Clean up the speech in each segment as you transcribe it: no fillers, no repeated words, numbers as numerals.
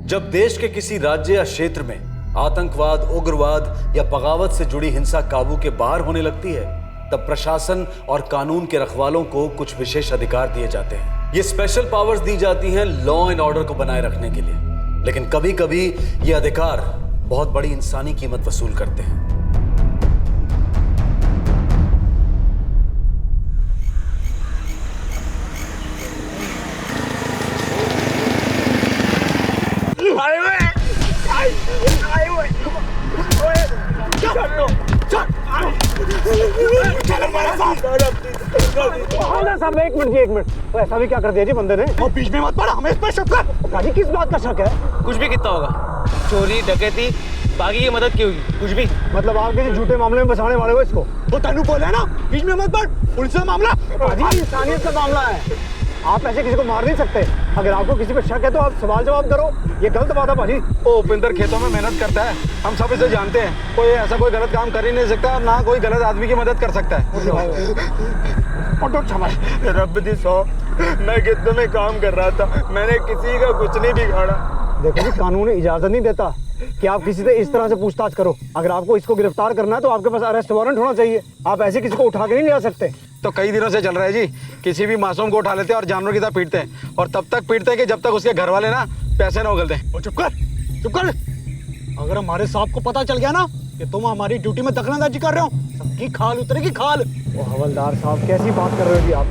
जब देश के किसी राज्य या क्षेत्र में आतंकवाद, उग्रवाद या बगावत से जुड़ी हिंसा काबू के बाहर होने लगती है, तब प्रशासन और कानून के रखवालों को कुछ विशेष अधिकार दिए जाते हैं। ये स्पेशल पावर्स दी जाती हैं लॉ एंड ऑर्डर को बनाए रखने के लिए, लेकिन कभी कभी ये अधिकार बहुत बड़ी इंसानी कीमत वसूल करते हैं। साहब एक मिनट जी, एक मिनट। तो ऐसा भी क्या कर दिया जी बंदे ने? और बीच में मत पड़ा, हमें इस पर शक कर। काजी किस बात का शक है? कुछ भी कितना होगा, चोरी डकैती, बाकी की मदद की होगी, कुछ भी। मतलब आप किसी झूठे मामले में बचाने वाले हो इसको? वो तेनू बोला ना, बीच में मत पड़, पुलिस का मामला। काजी इंसानियत का मामला है, आप ऐसे किसी को मार नहीं सकते। अगर आपको किसी पे शक है तो आप सवाल जवाब करो। ये गलत बात है भाजी। उपिंदर खेतों में मेहनत करता है, हम सब इसे जानते हैं। कोई ऐसा कोई गलत काम कर ही नहीं सकता और ना कोई गलत आदमी की मदद कर सकता है। रब दी सौ, मैं खेतों में काम कर रहा था, मैंने किसी का कुछ नहीं बिगाड़ा। देखो जी, कानून इजाजत नहीं देता कि आप किसी से इस तरह से पूछताछ करो। अगर आपको इसको गिरफ्तार करना है तो आपके पास अरेस्ट वारंट होना चाहिए। आप ऐसे किसी को उठा के नहीं ले आ सकते। तो कई दिनों से चल रहा है जी, किसी भी मासूम को उठा लेते हैं और जानवर की तरह पीटते हैं, और तब तक पीटते हैं कि जब तक उसके घर वाले ना पैसे ना उगलते हैं। चुप कर, चुप कर। अगर हमारे साहब को पता चल गया ना कि तुम हमारी ड्यूटी में दखलंदाजी कर रहे हो, सबकी खाल उतरेगी, खाल। ओ हवलदार साहब, कैसी बात कर रहे हो जी आप?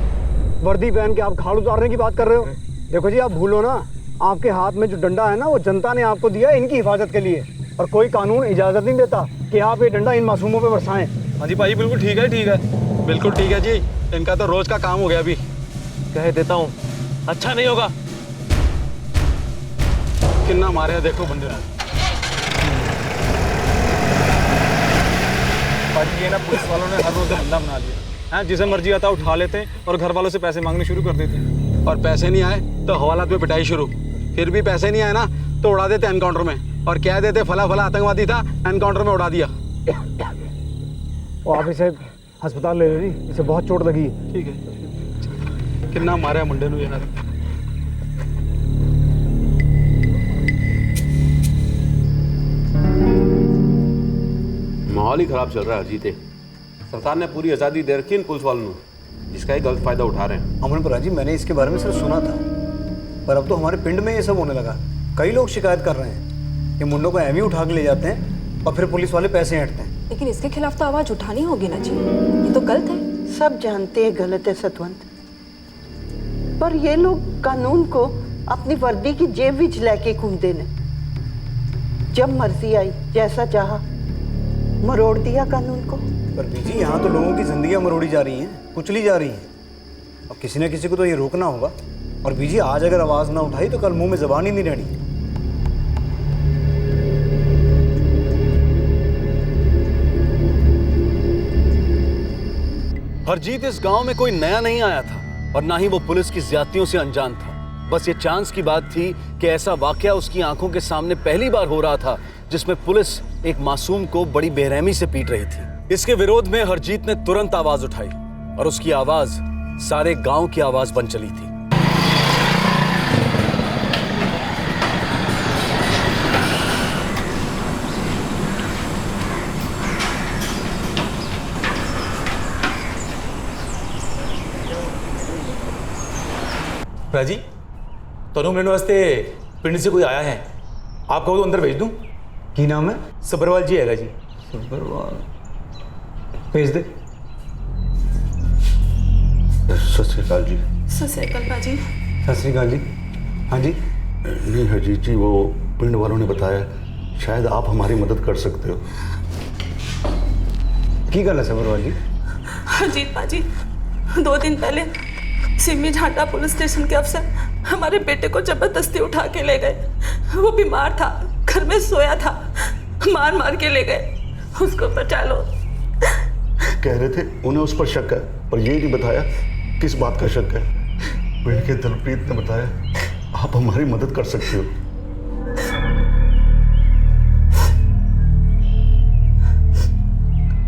वर्दी पहन के आप खाल उतारने की बात कर रहे हो? देखो जी, आप भूलो ना, आपके हाथ में जो डंडा है ना, वो जनता ने आपको दिया है इनकी हिफाजत के लिए, और कोई कानून इजाजत नहीं देता कि आप ये डंडा इन मासूमों पे बरसाएं। हाँ जी भाई, बिल्कुल ठीक है, ठीक है, बिल्कुल ठीक है जी। इनका तो रोज का काम हो गया। अभी कह देता हूँ, अच्छा नहीं होगा। कितना मारे हैं देखो बंदे ने। ये ना पुलिस वालों ने हर रोज धंधा बना लिया है, जिसे मर्जी आता उठा लेते हैं और घर वालों से पैसे मांगने शुरू कर देते हैं। और पैसे नहीं आए तो हवालात पे पिटाई शुरू, फिर भी पैसे नहीं आए ना तो उड़ा देते एनकाउंटर में, और कह देते फला फला आतंकवादी था, एनकाउंटर में उड़ा दिया। और आप इसे अस्पताल ले लो जी, इसे बहुत चोट लगी है। ठीक है, कितना मारा है मुंडे ने। माहौल ही खराब चल रहा है हरजीते। सरकार ने पूरी आज़ादी दे रखी है पुलिस वालों को, जिसका ही गलत फायदा उठा रहे हैं। अमनपुरा जी, मैंने इसके बारे में सिर्फ सुना था, पर अब तो हमारे पिंड में ये सब होने लगा। कई लोग शिकायत कर रहे हैं कि मुंडों को एवं उठा के ले जाते हैं और फिर पुलिस वाले पैसे ऐंठते हैं। लेकिन इसके खिलाफ तो आवाज उठानी होगी ना जी, ये तो गलत है। सब जानते हैं गलत है सतवंत, पर ये लोग कानून को अपनी वर्दी की जेब विच लेके घूमते ने। जब मर्जी आई, जैसा चाहा मरोड़ दिया कानून को। पर बीजी, यहाँ तो लोगों की जिंदगियां मरोड़ी जा रही हैं, कुचली जा रही हैं। अब किसी न किसी को तो ये रोकना होगा। और बीजी, आज अगर आवाज ना उठाई तो कल मुंह में जबान ही नहीं रहनी। हरजीत इस गांव में कोई नया नहीं आया था और ना ही वो पुलिस की ज्यादतियों से अनजान था। बस ये चांस की बात थी कि ऐसा वाकया उसकी आंखों के सामने पहली बार हो रहा था जिसमें पुलिस एक मासूम को बड़ी बेरहमी से पीट रही थी। इसके विरोध में हरजीत ने तुरंत आवाज उठाई और उसकी आवाज सारे गांव की आवाज बन चली थी। राजी, तनु मिलने वास्ते पिंड से कोई आया है, आप कहो तो अंदर भेज दूं? की नाम है? सब्बरवाल जी आएगा जी। सब्बरवाल, भेज दे। सत श्री अकाल जी। सत श्री अकाल बाजी। सत श्री अकाल जी। हाँ जी। नहीं हरजीत जी, वो पिंड वालों ने बताया शायद आप हमारी मदद कर सकते हो। की गल है सब्बरवाल जी? हरजीत बाजी, 2 दिन पहले सिमी झांटा पुलिस स्टेशन के अफसर हमारे बेटे को जबरदस्ती उठा के ले गए। वो बीमार था, घर में सोया था, मार मार के ले गए। उसको बचा लो। कह रहे थे उन्हें उस पर शक है, पर ये नहीं बताया किस बात का शक है। पिंड के दलप्रीत ने बताया आप हमारी मदद कर सकते हो।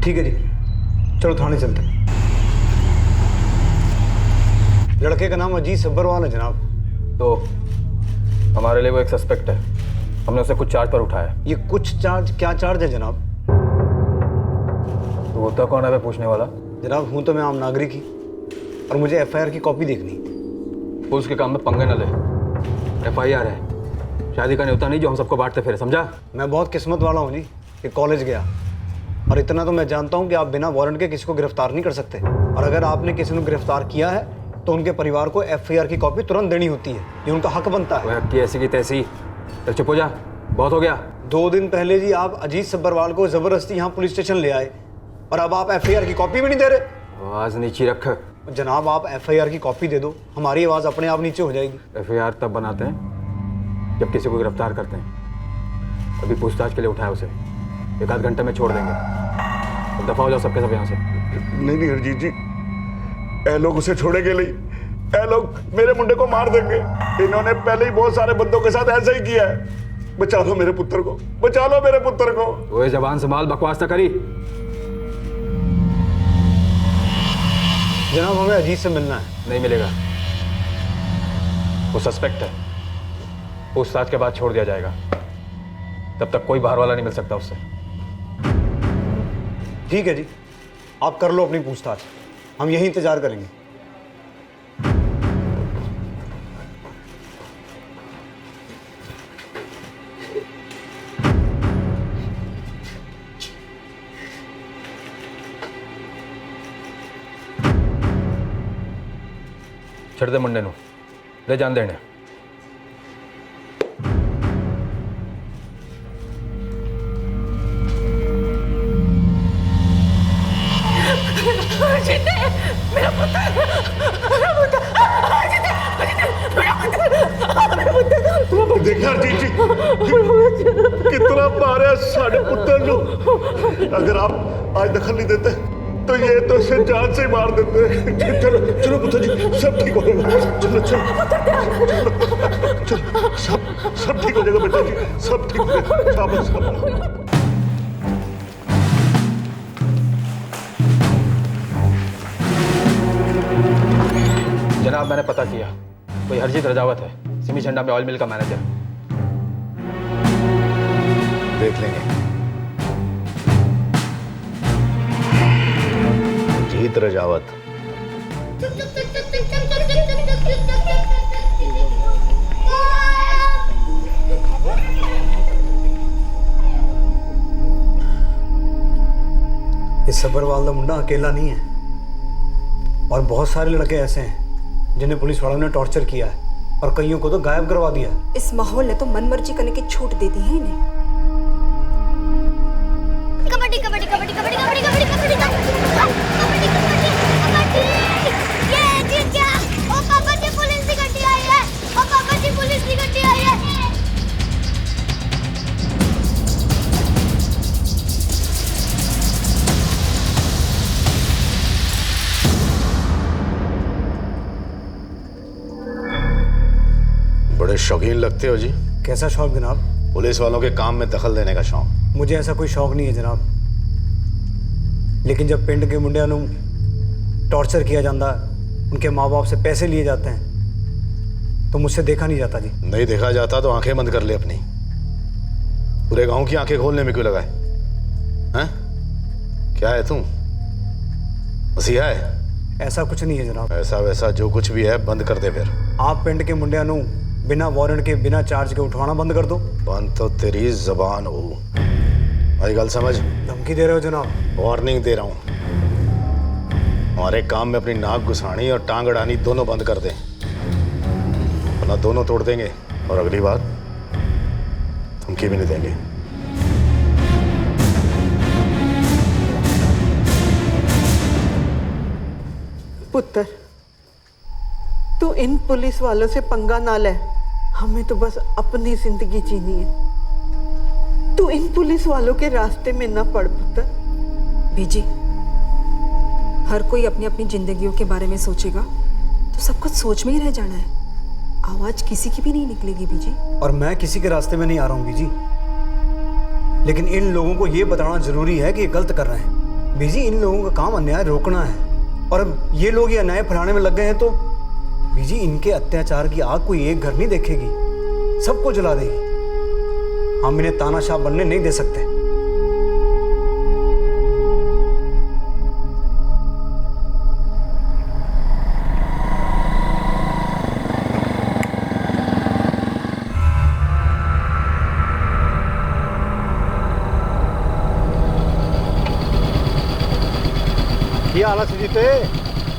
ठीक है जी, चलो थाने चलते हैं। लड़के का नाम अजीत सब्बरवाल है जनाब। तो हमारे लिए वो एक सस्पेक्ट है। हमने उसे कुछ चार्ज पर उठाया। ये कुछ चार्ज, क्या चार्ज है जनाब? तो होता कौन है पूछने वाला? जनाब हूँ तो मैं आम नागरिक ही, और मुझे FIR की कॉपी देखनी। पुलिस के काम में पंगे न ले। FIR है, शादी का न्योता नहीं जो हम सबको बांटते फिर, समझा? मैं बहुत किस्मत वाला हूँ जी कि कॉलेज गया, और इतना तो मैं जानता हूँ कि आप बिना वारंट के किसी को गिरफ्तार नहीं कर सकते, और अगर आपने किसी को गिरफ्तार किया है तो उनके परिवार को FIR की कॉपी तुरंत देनी होती है। ये उनका हक बनता है। हक की ऐसी की तैसी। चल चुप हो जा, बहुत हो गया। 2 दिन पहले जी आप अजीत सब्बरवाल को जबरदस्ती यहाँ पुलिस स्टेशन ले आए, और अब आप FIR की कॉपी भी नहीं दे रहे। आवाज नीचे रख। जनाब आप FIR की कॉपी दे दो, हमारी आवाज़ अपने आप नीचे हो जाएगी। FIR तब बनाते हैं जब किसी को गिरफ्तार करते हैं। अभी पूछताछ के लिए उठाया उसे, 1-8 घंटे में छोड़ देंगे। तो दफा हो जाओ सबके सब यहाँ से। नहीं हरजीत जी, ए लोग उसे छोड़ेंगे नहीं, ए लोग मेरे मुंडे को मार देंगे। इन्होंने पहले ही बहुत सारे बंदों के साथ ऐसा ही किया है। बचा लो मेरे पुत्र को, बचा लो मेरे पुत्र को। वो जबान संभाल, बकवास ना करी। जनाब हमें अजीत से मिलना है। नहीं मिलेगा, वो सस्पेक्ट है, पूछताछ के बाद छोड़ दिया जाएगा। तब तक कोई बाहर वाला नहीं मिल सकता उससे। ठीक है जी, आप कर लो अपनी पूछताछ, हम यही इंतजार करेंगे। ਛੱਡ ਦੇ ਮੁੰਡੇ ਨੂੰ, ਲੈ ਜਾਂਦੇ ਨੇ। देखा हरजीत जी कितना मारा साढ़े पुत्र नु। अगर आप आज दखल नहीं देते तो ये तो इसे जान से ही मार देते। चलो चलो पुत्र जी, सब ठीक हो जाएगा। चलो चलो चलो, सब ठीक हो जाएगा बेटा जी, सब ठीक हो जाएगा। शाबाश शाबाश। जनाब मैंने पता किया, कोई हरजीत रजावत है, सिमी झंडा में ऑयल मिल का मैनेजर। देख लेंगे। जीत रजावत, इस सब्बरवाल का मुंडा अकेला नहीं है, और बहुत सारे लड़के ऐसे हैं जिन्हें पुलिस वालों ने टॉर्चर किया है, और कईयों को तो गायब करवा दिया है। इस माहौल ने तो मनमर्जी करने की छूट दे दी है इन्हें। कबड्डी कबड्डी कबड्डी कबड्डी कबड्डी कबड्डी कबड्डी कबड्डी कबड्डी कबड्डी, ये जीत गया। ओ पापा जी पुलिस की गाड़ी आई है, ओ पापा जी पुलिस की गाड़ी आई है। बड़े शौकीन लगते हो जी। कैसा शौक जनाब? पुलिस वालों के काम में दखल देने का शौक। मुझे ऐसा कोई शौक नहीं है जनाब, लेकिन जब पिंड के मुंडिया नूं टॉर्चर किया जाता है, उनके माँ बाप से पैसे लिए जाते हैं, तो मुझसे देखा नहीं जाता जी। नहीं देखा जाता तो आंखें बंद कर ले अपनी। पूरे गांव की आंखें खोलने में क्यों लगा है? हैं? क्या है तू, मसीहा है? ऐसा कुछ नहीं है जनाब। ऐसा वैसा जो कुछ भी है बंद कर दे फिर। आप पिंड के मुंडिया नूं बिना वारंट के, बिना चार्ज के उठवाना बंद कर दो। बंद तो तेरी जबान हो। भाई गल समझ। धमकी दे रहे हो जनाब? वार्निंग दे रहा हूँ। हमारे काम में अपनी नाक घुसानी और टांग अड़ानी दोनों बंद कर दें, वरना दोनों तोड़ देंगे, और अगली बार धमकी भी नहीं देंगे। पुत्र, तू इन पुलिस वालों से पंगा ना ले, हमें तो बस अपनी जिंदगी जीनी है। तू इन पुलिस वालों के रास्ते में ना पड़ पुत्र। बीजी, हर कोई अपनी अपनी जिंदगियों के बारे में सोचेगा तो सब कुछ सोच में ही रह जाना है। आवाज किसी की भी नहीं निकलेगी बीजी। और मैं किसी के रास्ते में नहीं आ रहा हूँ बीजी, लेकिन इन लोगों को ये बताना जरूरी है कि ये गलत कर रहे हैं। बीजी, इन लोगों का काम अन्याय रोकना है, और अब ये लोग ये अन्याय फैलाने में लग गए हैं तो बीजी इनके अत्याचार की आग कोई एक घर नहीं देखेगी, सबको जला देगी। हम इन्हें तानाशाह बनने नहीं दे सकते। ਕੀ ਹਾਲ ਆ ਸੁਜੀਤ?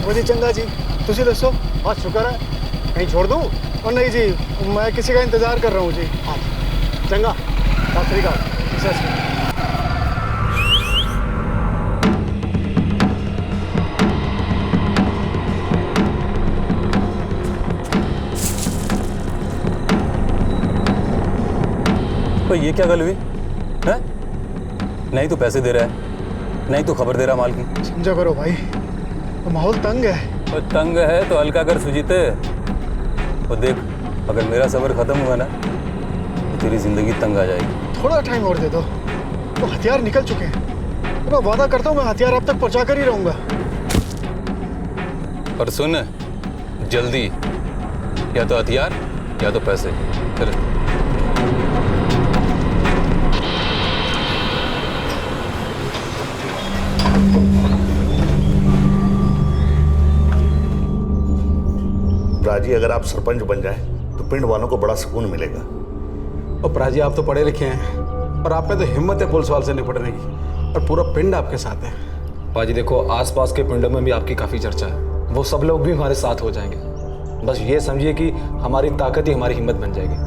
मुझे चंगा जी, तुझे दसो। बस शुक्र है। कहीं छोड़ दूँ? और नहीं जी, मैं किसी का इंतजार कर रहा हूँ जी। हाँ चंगा, सत श्री अकाल। तो ये क्या गल हुई है? नहीं तो पैसे दे रहा है, नहीं तो खबर दे रहा माल की। समझा करो भाई, तो माहौल तंग है। और तंग है तो हल्का कर सुजीते। और देख, अगर मेरा सब्र खत्म हुआ ना तो तेरी जिंदगी तंग आ जाएगी। थोड़ा टाइम और दे दो, तो हथियार निकल चुके हैं। तो मैं वादा करता हूँ मैं हथियार अब तक पहुँचा कर ही रहूँगा। और सुन, जल्दी, या तो हथियार या तो पैसे। चल। प्राजी, अगर आप सरपंच बन जाए तो पिंड वालों को बड़ा सुकून मिलेगा। और प्राजी, आप तो पढ़े लिखे हैं और आप में तो हिम्मत है पुलिस वाले से निपटने की, और पूरा पिंड आपके साथ है। पाजी देखो, आसपास के पिंडों में भी आपकी काफ़ी चर्चा है, वो सब लोग भी हमारे साथ हो जाएंगे। बस ये समझिए कि हमारी ताकत ही हमारी हिम्मत बन जाएगी।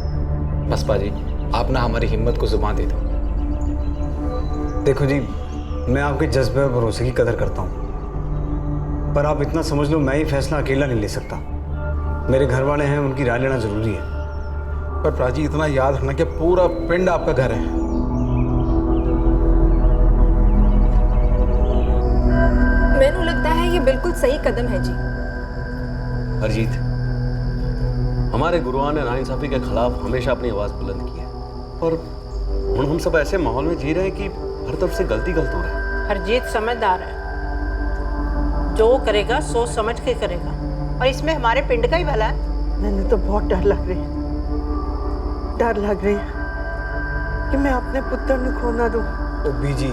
बस पाजी, आप ना हमारी हिम्मत को जुबान दे दो। देखो जी, मैं आपके जज्बे और भरोसे की कदर करता हूँ, पर आप इतना समझ लो, मैं ही फैसला अकेला नहीं ले सकता। मेरे घर वाले हैं, उनकी राय लेना जरूरी है। पर प्राची, इतना याद रखना कि पूरा पिंड आपका घर है। मैनू लगता है ये बिल्कुल सही कदम है जी। हरजीत, हमारे गुरुआन ने नाइंसाफी के खिलाफ हमेशा अपनी आवाज़ बुलंद की है, और हम सब ऐसे माहौल में जी रहे हैं कि हर तरफ से गलती गलत हो रहा है। हरजीत समझदार है, जो करेगा सोच समझ के करेगा, और इसमें हमारे पिंड का ही भला है। मैंने तो बहुत डर लग रही है, डर लग रही है कि मैं अपने पुत्र को खो ना दूं। ओ बीजी,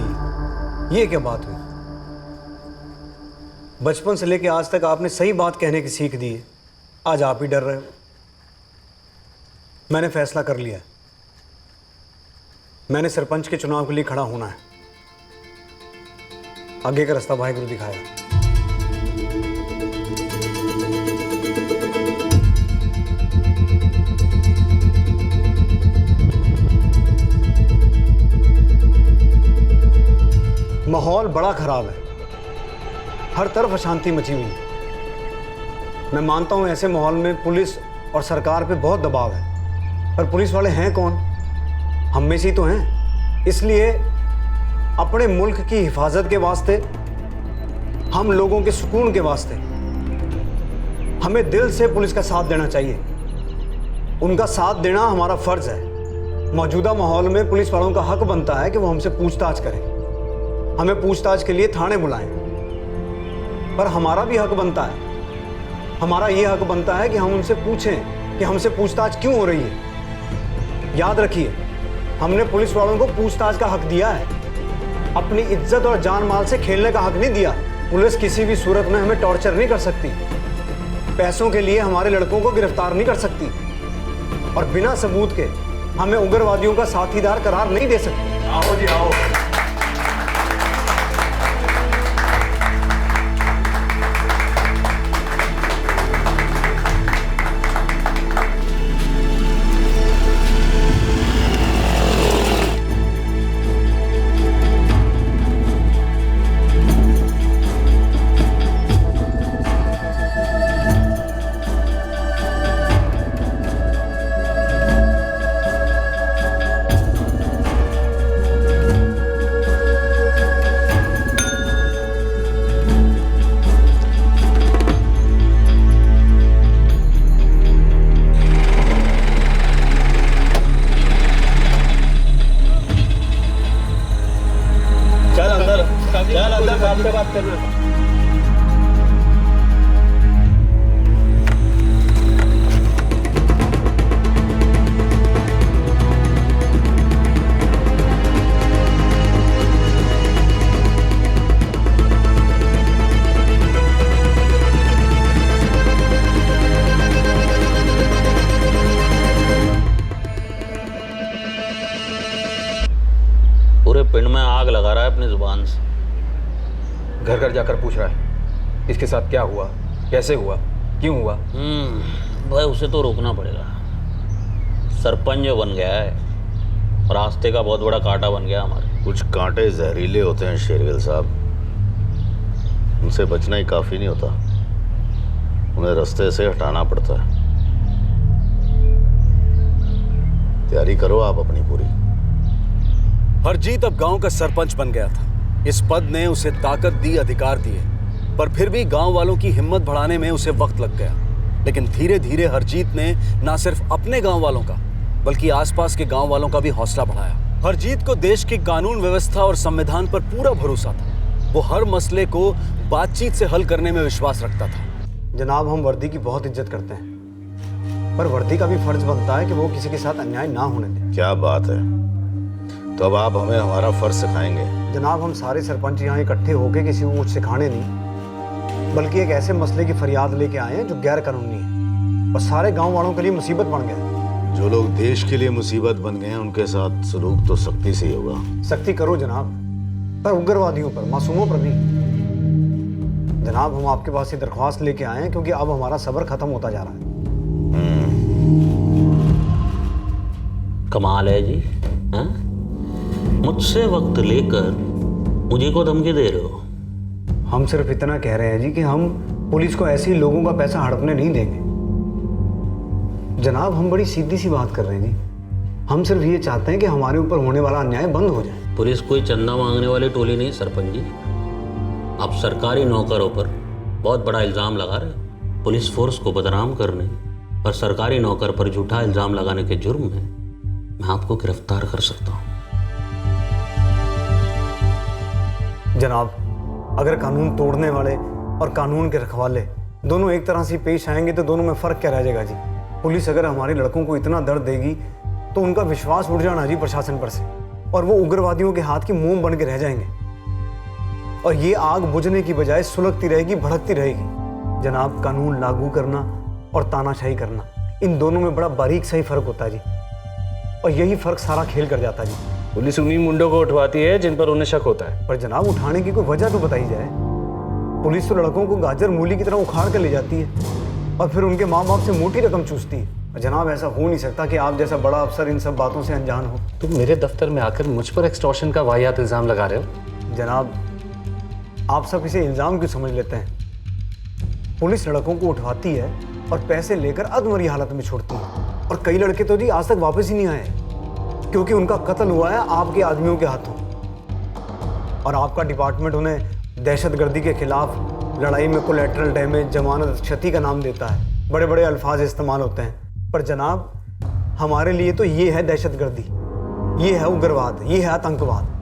ये क्या बात हुई? बचपन से लेके आज तक आपने सही बात कहने की सीख दी है, आज आप ही डर रहे हो। मैंने फैसला कर लिया है, मैंने सरपंच के चुनाव के लिए खड़ा होना है। आगे का रास्ता वाहिगुरु दिखाएगा। माहौल बड़ा खराब है, हर तरफ अशांति मची हुई है। मैं मानता हूं ऐसे माहौल में पुलिस और सरकार पे बहुत दबाव है, पर पुलिस वाले हैं कौन? हम में से ही तो हैं। इसलिए अपने मुल्क की हिफाजत के वास्ते, हम लोगों के सुकून के वास्ते हमें दिल से पुलिस का साथ देना चाहिए। उनका साथ देना हमारा फर्ज है। मौजूदा माहौल में पुलिस वालों का हक बनता है कि वो हमसे पूछताछ करें, हमें पूछताछ के लिए थाने बुलाएं। पर हमारा भी हक बनता है, हमारा ये हक बनता है कि हम उनसे पूछें कि हमसे पूछताछ क्यों हो रही है। याद रखिए, हमने पुलिस वालों को पूछताछ का हक दिया है, अपनी इज्जत और जान माल से खेलने का हक नहीं दिया। पुलिस किसी भी सूरत में हमें टॉर्चर नहीं कर सकती, पैसों के लिए हमारे लड़कों को गिरफ्तार नहीं कर सकती, और बिना सबूत के हमें उग्रवादियों का साथीदार करार नहीं दे सकती। आओ जी आओ। अपनी जुबान से। घर घर जाकर पूछ रहा है इसके साथ क्या हुआ, कैसे हुआ, क्यों हुआ। भाई उसे तो रोकना पड़ेगा। सरपंच जो बन गया है, रास्ते का बहुत बड़ा कांटा बन गया हमारे। कुछ कांटे जहरीले होते हैं शेरगिल साहब, उनसे बचना ही काफ़ी नहीं होता, उन्हें रास्ते से हटाना पड़ता है। तैयारी करो आप अपनी पूरी। हरजीत अब गांव का सरपंच बन गया था। इस पद ने उसे ताकत दी, अधिकार दिए, पर फिर भी गांव वालों की हिम्मत बढ़ाने में उसे वक्त लग गया। लेकिन धीरे धीरे हरजीत ने न सिर्फ अपने गांव वालों का बल्कि आसपास के गांव वालों का भी हौसला बढ़ाया। हरजीत को देश की कानून व्यवस्था और संविधान पर पूरा भरोसा था। वो हर मसले को बातचीत से हल करने में विश्वास रखता था। जनाब, हम वर्दी की बहुत इज्जत करते हैं, पर वर्दी का भी फर्ज बनता है कि वो किसी के साथ अन्याय ना होने दें। क्या बात है, तो अब आप हमें हमारा फर्ज सिखाएंगे। जनाब, हम सारे सरपंच यहाँ इकट्ठे होकर किसी को कुछ सिखाने नहीं, बल्कि एक ऐसे मसले की फरियाद लेके आए हैं जो गैर कानूनी है और सारे गांव वालों के लिए मुसीबत बन गया है। जो लोग देश के लिए मुसीबत बन गए हैं उनके साथ सलूक तो सख्ती से ही होगा। सख्ती करो जनाब, पर उग्रवादियों पर, मासूमों पर नहीं। जनाब, हम आपके पास ये दरख्वास्त लेके आए हैं क्योंकि अब हमारा सब्र खत्म होता जा रहा है। कमाल है जी, हाँ? मुझसे वक्त लेकर मुझे को धमकी दे रहे हो। हम सिर्फ इतना कह रहे हैं जी कि हम पुलिस को ऐसे ही लोगों का पैसा हड़पने नहीं देंगे। जनाब, हम बड़ी सीधी सी बात कर रहे हैं जी। हम सिर्फ ये चाहते हैं कि हमारे ऊपर होने वाला अन्याय बंद हो जाए। पुलिस कोई चंदा मांगने वाली टोली नहीं सरपंच जी। आप सरकारी नौकरों पर बहुत बड़ा इल्ज़ाम लगा रहे हो। पुलिस फोर्स को बदनाम करने और सरकारी नौकर पर झूठा इल्ज़ाम लगाने के जुर्म में मैं आपको गिरफ्तार कर सकता हूँ। जनाब, अगर कानून तोड़ने वाले और कानून के रखवाले दोनों एक तरह से पेश आएंगे तो दोनों में फ़र्क क्या रह जाएगा जी। पुलिस अगर हमारे लड़कों को इतना दर्द देगी तो उनका विश्वास उड़ जाना जी प्रशासन पर से, और वो उग्रवादियों के हाथ की मोम बन के रह जाएंगे और ये आग बुझने की बजाय सुलगती रहेगी, भड़कती रहेगी। जनाब, कानून लागू करना और तानाशाही करना, इन दोनों में बड़ा बारीक सही फ़र्क होता है जी, और यही फ़र्क सारा खेल कर जाता है जी। पुलिस उन्हीं मुंडों को उठवाती है जिन पर उन्हें शक होता है। पर जनाब, उठाने की कोई वजह तो बताई जाए। पुलिस तो लड़कों को गाजर मूली की तरह उखाड़ कर ले जाती है और फिर उनके माँ बाप से मोटी रकम चूसती है। और जनाब, ऐसा हो नहीं सकता कि आप जैसा बड़ा अफसर इन सब बातों से अनजान हो। तुम मेरे दफ्तर में आकर मुझ पर एक्सटॉर्शन का वाहियात इल्ज़ाम लगा रहे हो। जनाब, आप सब इसे इल्ज़ाम क्यों समझ लेते हैं? पुलिस लड़कों को उठवाती है और पैसे लेकर अधमरी हालत में छोड़ती है, और कई लड़के तो जी आज तक वापस ही नहीं आए क्योंकि उनका कत्ल हुआ है आपके आदमियों के हाथों, और आपका डिपार्टमेंट उन्हें दहशतगर्दी के खिलाफ लड़ाई में कोलैटरल डैमेज, जमानत, क्षति का नाम देता है। बड़े बड़े अल्फाज इस्तेमाल होते हैं, पर जनाब, हमारे लिए तो ये है दहशतगर्दी, ये है उग्रवाद, ये है आतंकवाद।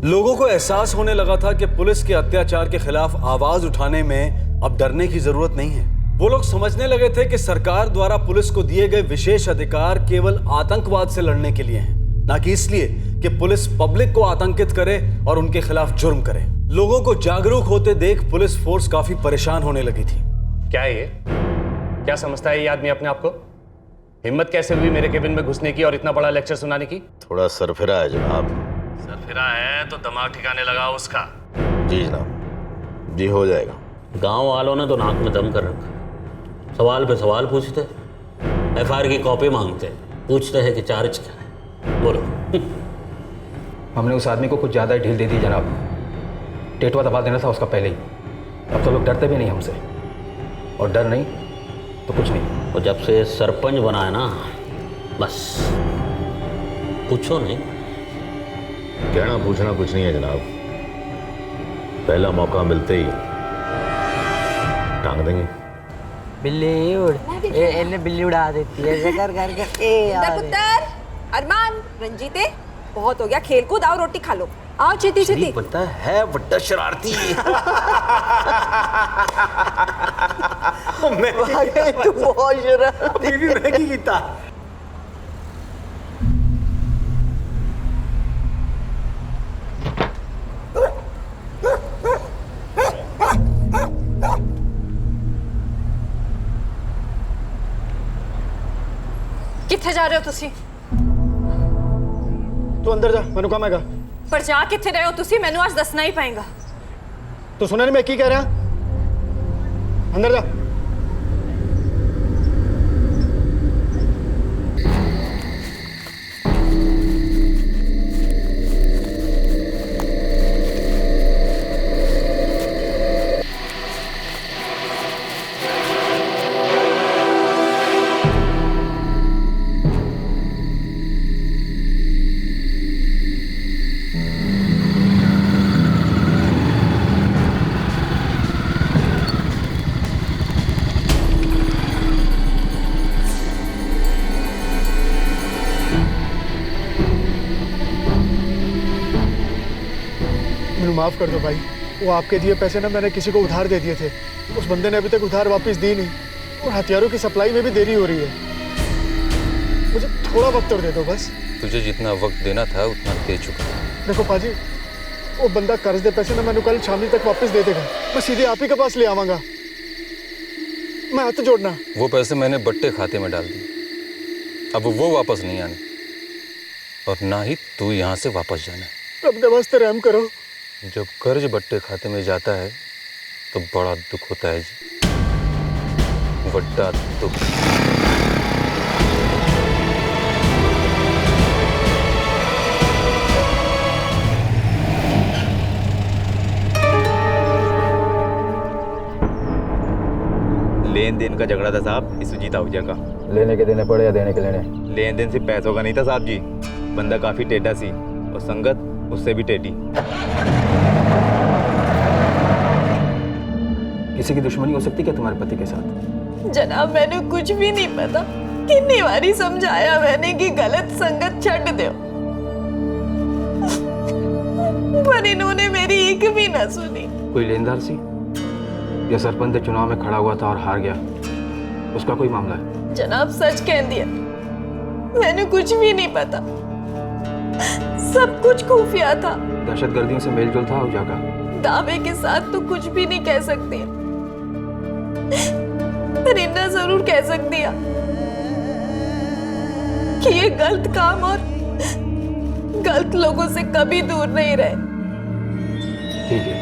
लोगों को एहसास होने लगा था कि पुलिस के अत्याचार के खिलाफ आवाज उठाने में अब डरने की जरूरत नहीं है। वो लोग समझने लगे थे कि सरकार द्वारा पुलिस को दिए गए विशेष अधिकार केवल आतंकवाद से लड़ने के लिए हैं, ना कि इसलिए कि पुलिस पब्लिक को आतंकित करे और उनके खिलाफ जुर्म करे। लोगों को जागरूक होते देख पुलिस फोर्स काफी परेशान होने लगी थी। क्या है ये? क्या समझता है ये आदमी अपने आप को? हिम्मत कैसे हुई मेरे केबिन में घुसने की और इतना बड़ा लेक्चर सुनाने की? थोड़ा सरफिरा है जनाब। सरफिरा है तो दिमाग ठिकाने लगा उसका। जी जनाब, जी हो जाएगा। गांव वालों ने तो नाक में दम कर रखा। सवाल पे सवाल पूछते, एफआईआर की कॉपी मांगते, पूछते हैं कि चार्ज क्या है। बोलो। हमने उस आदमी को कुछ ज़्यादा ही ढील दे दी जनाब। टेटवा दबा देना था उसका पहले ही। अब तो लोग डरते भी नहीं हमसे, और डर नहीं तो कुछ नहीं। और जब से सरपंच बना है ना, बस पूछो नहीं। कहना पूछना कुछ नहीं है जनाब, पहला मौका मिलते ही टांग देंगे। बिल्ली उड़, इन्हें बिल्ली उड़ा देती है ऐसे कर करके। पुत्र, अरमान, रंजीते, बहुत हो गया खेल कूद, आओ रोटी खा लो। आओ चेती चेती। पता है बड़ा शरारती। तू बहुत शरारती। मैगी कीता। कित्थे जा रहे हो तुसी? तू अंदर जा, मैंने काम हैगा। पर जा कित्थे रहे हो तुसी? मैनू आज दसना ही पेगा। तू सुना नहीं मैं की कह रहा? अंदर जा। माफ़ कर दो भाई, वो आपके दिए पैसे ना मैंने किसी को उधार दे दिए थे। उस बंदे ने अभी तक उधार वापस दी नहीं और हथियारों की सप्लाई में भी देरी हो रही है। मुझे थोड़ा वक्त और दे दो बस। तुझे जितना वक्त देना था उतना दे चुका। देखो पाजी, वो बंदा कर्ज दे पैसे ना मैंने कल शाम तक वापस दे देगा। मैं सीधे आप ही के पास ले आवांगा। मैं हाथ जोड़ना। वो पैसे मैंने बट्टे खाते में डाल दिए, अब वो वापस नहीं आने और ना ही तू यहाँ से वापस जाना। अपने वास्ते रहम करो। जब कर्ज बट्टे खाते में जाता है तो बड़ा दुख होता है जी, बड़ा दुख। लेन देन का झगड़ा था साहब इस सुजीत आहूजा का। लेने के देने पड़े या देने के लेने? लेन देन सिर्फ पैसों का नहीं था साहब जी, बंदा काफी टेढ़ा सी और संगत उससे भी टेढ़ी। किसी की दुश्मनी हो सकती क्या तुम्हारे पति के साथ? जनाब मैंने कुछ भी नहीं पता। कितनी बारी समझाया मैंने कि गलत संगत छੱਡ दो, पर इन्होंने मेरी एक भी ना सुनी। कोई लेनदार सी या सरपंच चुनाव में खड़ा हुआ था और हार गया, उसका कोई मामला है? जनाब सच कह दिया, मैंने कुछ भी नहीं पता, सब कुछ खुफिया था। दहशतगर्दियों से मेलजोल था आहूजा का? दावे के साथ तो कुछ भी नहीं कह सकती, पर इतना जरूर कह सकती है कि ये गलत काम और गलत लोगों से कभी दूर नहीं रहे। ठीक है।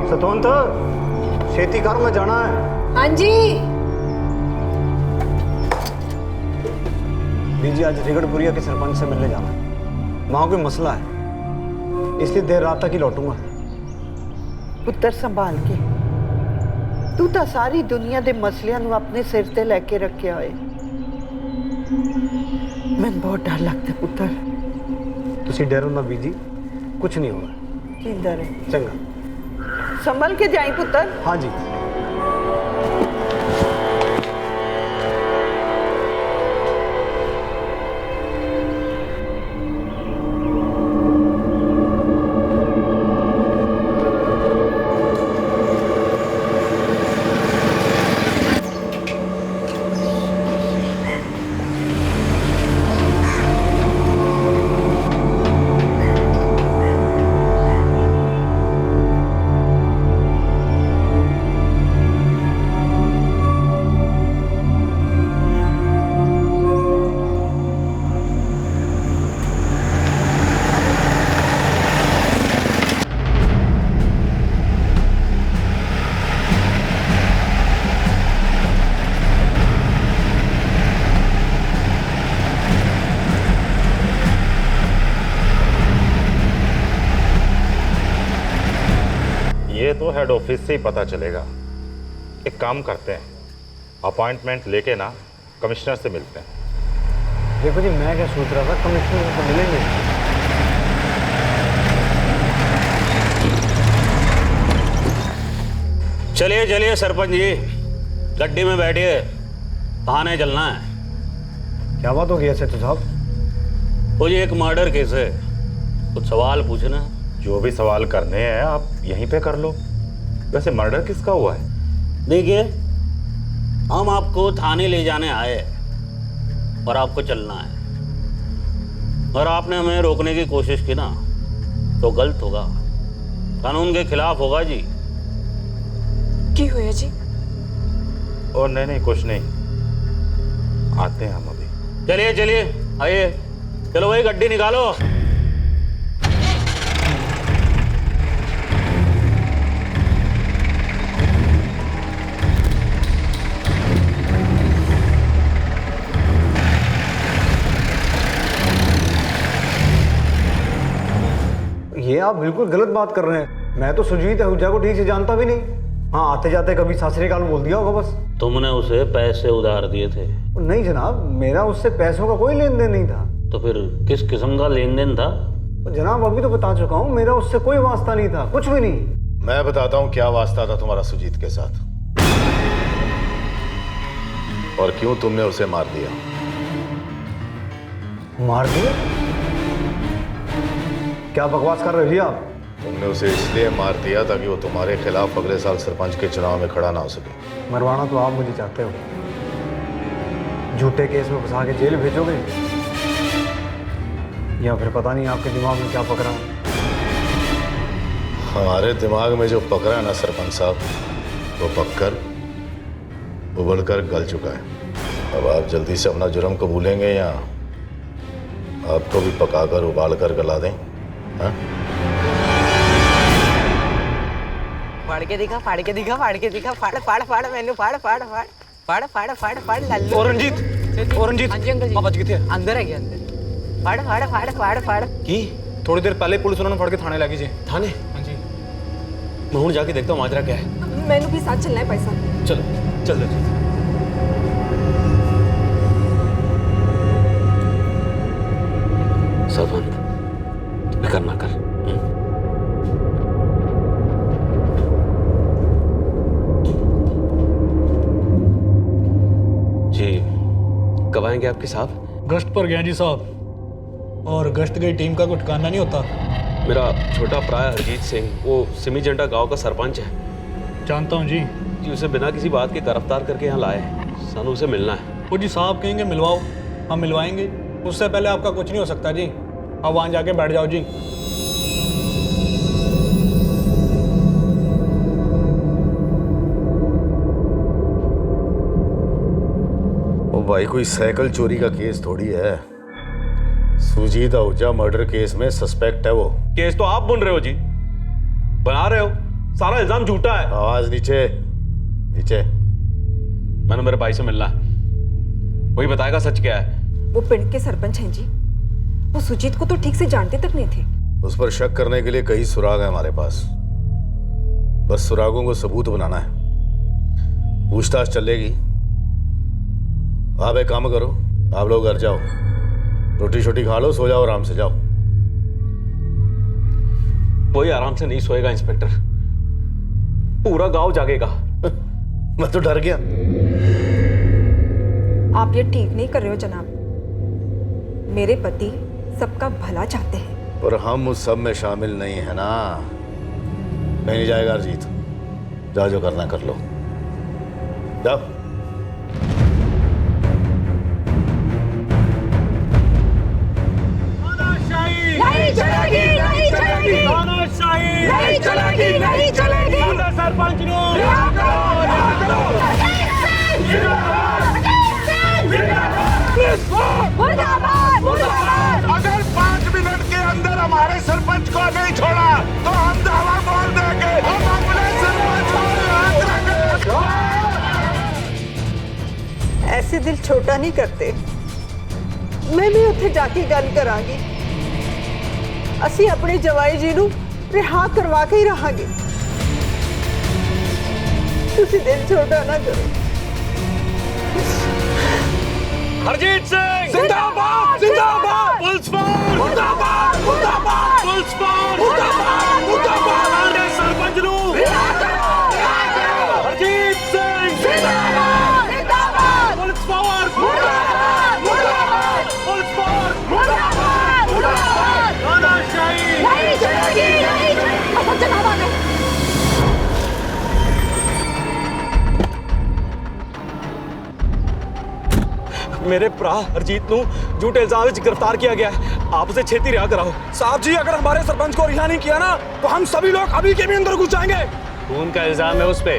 सतवंत, खेती कार में जाना है। हाँ जी। बीजी आज रिगड़पुरिया के सरपंच से मिलने जाना है, वहां कोई मसला है, इसलिए देर रात तक ही लौटूंगा। पुत्र संभाल के, तू तो सारी दुनिया के मसलियां नू अपने सिर ते लेके रखिया होए। मैं बहुत डर लगता पुत्र। तुसी डरो ना बीजी, कुछ नहीं होगा। जिंदा रहे। चंगा। संभल के जाई पुत्र। हाँ जी। ये तो हेड ऑफिस से ही पता चलेगा। एक काम करते हैं, अपॉइंटमेंट लेके ना कमिश्नर से मिलते हैं। देखो जी, मैं क्या सोच रहा था, कमिश्नर से मिलेंगे चलिए चलिए सरपंच जी, गड्डी में बैठिए, थाने चलना है। क्या बात हो गई सेठ साहब? वो ये एक मर्डर केस है, कुछ सवाल पूछना है। जो भी सवाल करने हैं आप यहीं पे कर लो। वैसे मर्डर किसका हुआ है? देखिए, हम आपको थाने ले जाने आए और आपको चलना है, और आपने हमें रोकने की कोशिश की ना तो गलत होगा, कानून के खिलाफ होगा जी। की होया जी? और नहीं कुछ नहीं, आते हैं हम अभी। चलिए चलिए आइए, चलो भाई गड्डी निकालो। ये आप बिल्कुल गलत बात कर रहे हैं। मैं तो सुजीत आहूजा को ठीक से जानता भी नहीं। हाँ, आते जाते कभी सत श्री अकाल बोल दिया होगा बस। तुमने उसे पैसे उधार दिए थे? नहीं जनाब, मेरा उससे पैसों का कोई लेन देन नहीं था। तो फिर किस किस्म का लेन देन था? जनाब अभी तो बता चुका हूँ, मेरा उससे कोई वास्ता नहीं था, कुछ भी नहीं। मैं बताता हूँ क्या वास्ता था तुम्हारा सुजीत के साथ, और क्यों तुमने उसे मार दिया। मार दिया? क्या बकवास कर रहे हो आप? तुमने उसे इसलिए मार दिया ताकि वो तुम्हारे खिलाफ अगले साल सरपंच के चुनाव में खड़ा ना हो सके। मरवाना तो आप मुझे चाहते हो, झूठे केस में फंसा के जेल भेजोगे, या फिर पता नहीं आपके दिमाग में क्या पकड़ा। हमारे दिमाग में जो पकड़ा है ना सरपंच साहब, वो पककर उबलकर गल चुका है। अब आप जल्दी से अपना जुर्म कबूलेंगे या आपको भी पकाकर उबाल कर गला दें? हाँ? फाड़ के दिखा, फाड़ के दिखा, फाड़ के दिखा, फाड़ फाड़ फाड़ मैंने फाड़ फाड़ फाड़ फाड़ फाड़ फाड़ फाड़ लल्लू। और रंजीत, हाँ जी अंकल जी। बच गए थे अंदर है क्या? अंदर फाड़ फाड़ फाड़ फाड़ फाड़ की थोड़ी देर पहले पुलिस उन्होंने फड़ के थाने लगी जी। थाने? हाँ जी। मैं हूँ, जाके देखता हूँ माजरा क्या है। मैंने भी साथ चलना है पैसा। चलो चल रंजीत। सरपंच फिक्र ना कर। जी कब आएंगे आपके साहब? गश्त पर गया जी साहब, और गश्त गई टीम का कुछ ठिकाना नहीं होता। मेरा छोटा प्राय हरजीत सिंह, वो सिमी जंडा गांव का सरपंच है। जानता हूँ जी। जी उसे बिना किसी बात के गिरफ्तार करके यहाँ लाए हैं, सानू उसे मिलना है। वो जी साहब कहेंगे मिलवाओ, हम मिलवाएंगे। उससे पहले आपका कुछ नहीं हो सकता जी। अब वहाँ जाके बैठ जाओ जी। ओ भाई, कोई साइकिल चोरी का केस थोड़ी है। सुजीत आहूजा मर्डर केस में सस्पेक्ट है वो। केस तो आप बुन रहे हो जी, बना रहे हो, सारा इल्जाम झूठा है। आवाज नीचे नीचे। मैंने मेरे भाई से मिलना है, वही बताएगा सच क्या है। वो पिंड के सरपंच हैं जी, वो सुजीत को तो ठीक से जानते तक नहीं थे। उस पर शक करने के लिए कई सुराग है हमारे पास, बस सुरागों को सबूत बनाना है। पूछताछ चलेगी। आप एक काम करो, आप लोग घर जाओ, रोटी शोटी खा लो, सो जाओ, आराम से जाओ। कोई आराम से नहीं सोएगा इंस्पेक्टर, पूरा गांव जागेगा। मैं तो डर गया। आप ये ठीक नहीं कर रहे हो जनाब। मेरे पति सबका भला चाहते हैं, पर हम उस सब में शामिल नहीं है ना। नहीं जाएगा अरजीत, जाओ जो करना कर लो, जाओ। नहीं चलेगी, नहीं चलेगी, तानाशाही नहीं चलेगी, नहीं चलेगी। सरपंच नो मुर्दाबाद, मुर्दाबाद। अगर 5 मिनट के अंदर हमारे सरपंच को नहीं छोड़ा तो हम दावा बोल देंगे, हम अपने सरपंच को याद रखेंगे। ऐसे दिल छोटा नहीं करते। मैं भी उत्थे जाके गल करांगी। असी अपने जवाई जी नू रिहा करवा के ही रहांगे। तुसी दिल छोटा ना करो। हरजीत सिंह जिंदाबाद, जिंदाबाद। पुलिस फोर्स मुर्दाबाद, मुर्दाबाद। पुलिस फोर्स मुर्दाबाद, मुर्दाबाद। सरपंच नु रिहा करो, रिहा करो। मेरे भरा हरजीत नू झूठे इल्जाम में गिरफ्तार किया गया है। आप उसे छेती रिहा कराओ। साहब जी, अगर हमारे सरपंच को रिहा नहीं किया ना तो हम सभी लोग अभी के भी अंदर घुस जाएंगे। खून का इल्जाम है उस पे,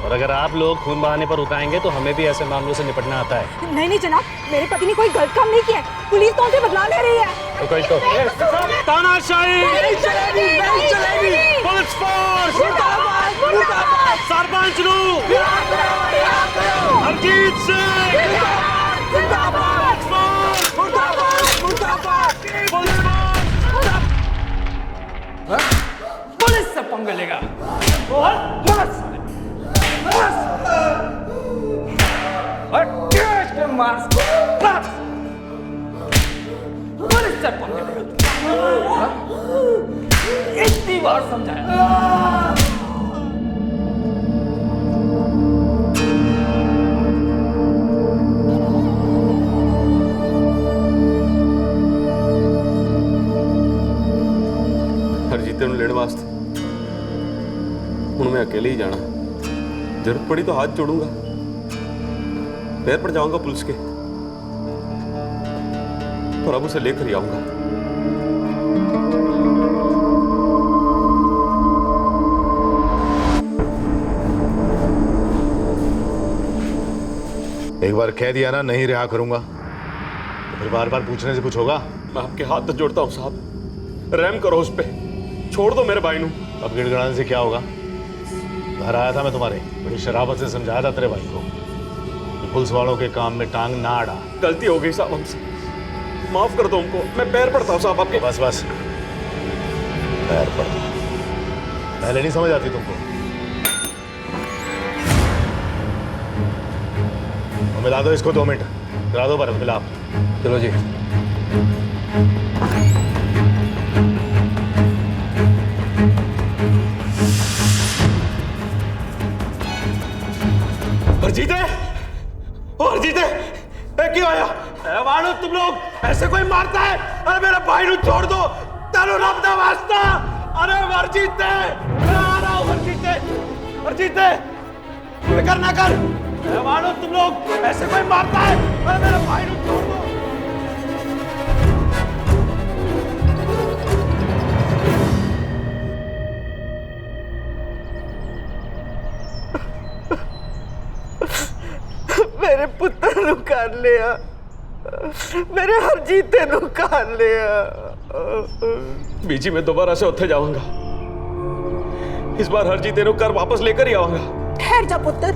और अगर आप लोग खून बहाने पर उठाएंगे तो हमें भी ऐसे मामलों से निपटना आता है। नहीं नहीं जनाब, मेरे पति ने कोई गलत काम नहीं किया है। पुलिस तो उनसे बदला ले रही है। तो कोई तो तानाशाही नहीं चलेगी, नहीं चलेगी। पुलिस फोर्स मुर्दाबाद, मुर्दाबाद। सरपंच नू हरजीत सिंह मुर्दाबाद, मुर्दाबाद, मुर्दाबाद। पुलिस से पंगे लेगा। पुलिस से पंगे लेगा। इतनी बार समझाया। हरजीते लेने वास्ते हूँ मैं अकेले ही जाना। जरूरत पड़ी तो हाथ जोड़ूंगा, पैर पड़ जाऊंगा पुलिस के, पर अब उसे लेकर ही आऊंगा। एक बार कह दिया ना नहीं रिहा करूंगा, तो फिर बार बार पूछने से कुछ होगा? मैं आपके हाथ जोड़ता हूँ साहब, रहम करो उस पे, छोड़ दो मेरे भाई नू। अब गिड़गड़ाने से क्या होगा? घर आया था मैं तुम्हारे, बड़ी शराबत से समझाया था तेरे भाई को कि पुलिस वालों के काम में टांग ना अड़ा। गलती हो गई साहब हमसे, माफ कर दो हमको। मैं पैर पड़ता हूँ साहब आपके। बस बस, पैर पड़ता। पहले नहीं समझ आती तुमको? तो मिला दो इसको, 2 मिनट करा दो भरत मिलाप। चलो जी। हरजीते, ओ हरजीते, क्यों आया? मानो तुम लोग ऐसे कोई मारता है? अरे मेरे भाई नू छोड़ दो, तेरो रब दा वास्ता। अरे हरजीते, मैं आ रहा हूँ। हरजीते, हरजीते, फिक्र ना कर। मानो तुम लोग ऐसे कोई मारता है? अरे मेरे भाई नू छोड़ दो। मेरे पुत्र नु कर लिया, मेरे हरजीते नु कर लिया। बीजी में दोबारा से उत्थे जाऊंगा। इस बार हरजीते नु कर वापस लेकर ही आऊंगा। ठहर जा पुत्र,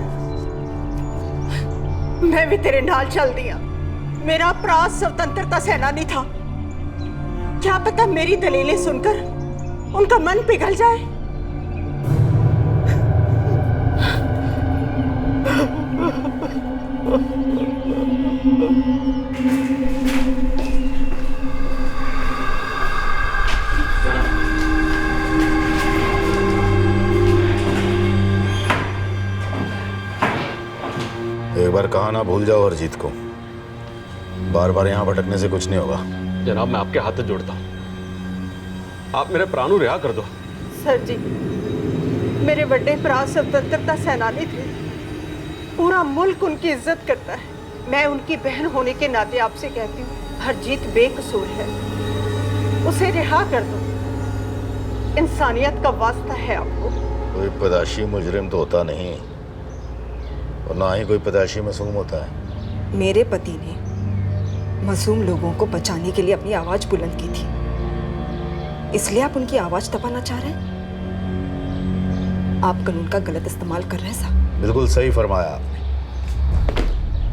मैं भी तेरे नाल चल दिया। मेरा भरा स्वतंत्रता सेनानी था, क्या पता मेरी दलीलें सुनकर उनका मन पिघल जाए। एक बार कहा ना भूल जाओ हरजीत को, बार बार यहाँ भटकने से कुछ नहीं होगा। जनाब मैं आपके हाथ जोड़ता हूँ, आप मेरे प्राणों रिहा कर दो। सर जी, मेरे बड़े भरा स्वतंत्रता सेनानी थे, पूरा मुल्क उनकी इज्जत करता है। मैं उनकी बहन होने के नाते आपसे कहती हूँ, हरजीत बेकसूर है, उसे रिहा कर दो। इंसानियत का वास्ता है आपको। कोई पैदाशी मुजरिम तो होता नहीं, और ना ही कोई पैदाशी मासूम होता है। मेरे पति ने मासूम लोगों को बचाने के लिए अपनी आवाज बुलंद की थी, इसलिए आप उनकी आवाज दबाना चाह रहे हैं? आप कानून का गलत इस्तेमाल कर रहे हैं साहब। बिल्कुल सही फरमाया आपने,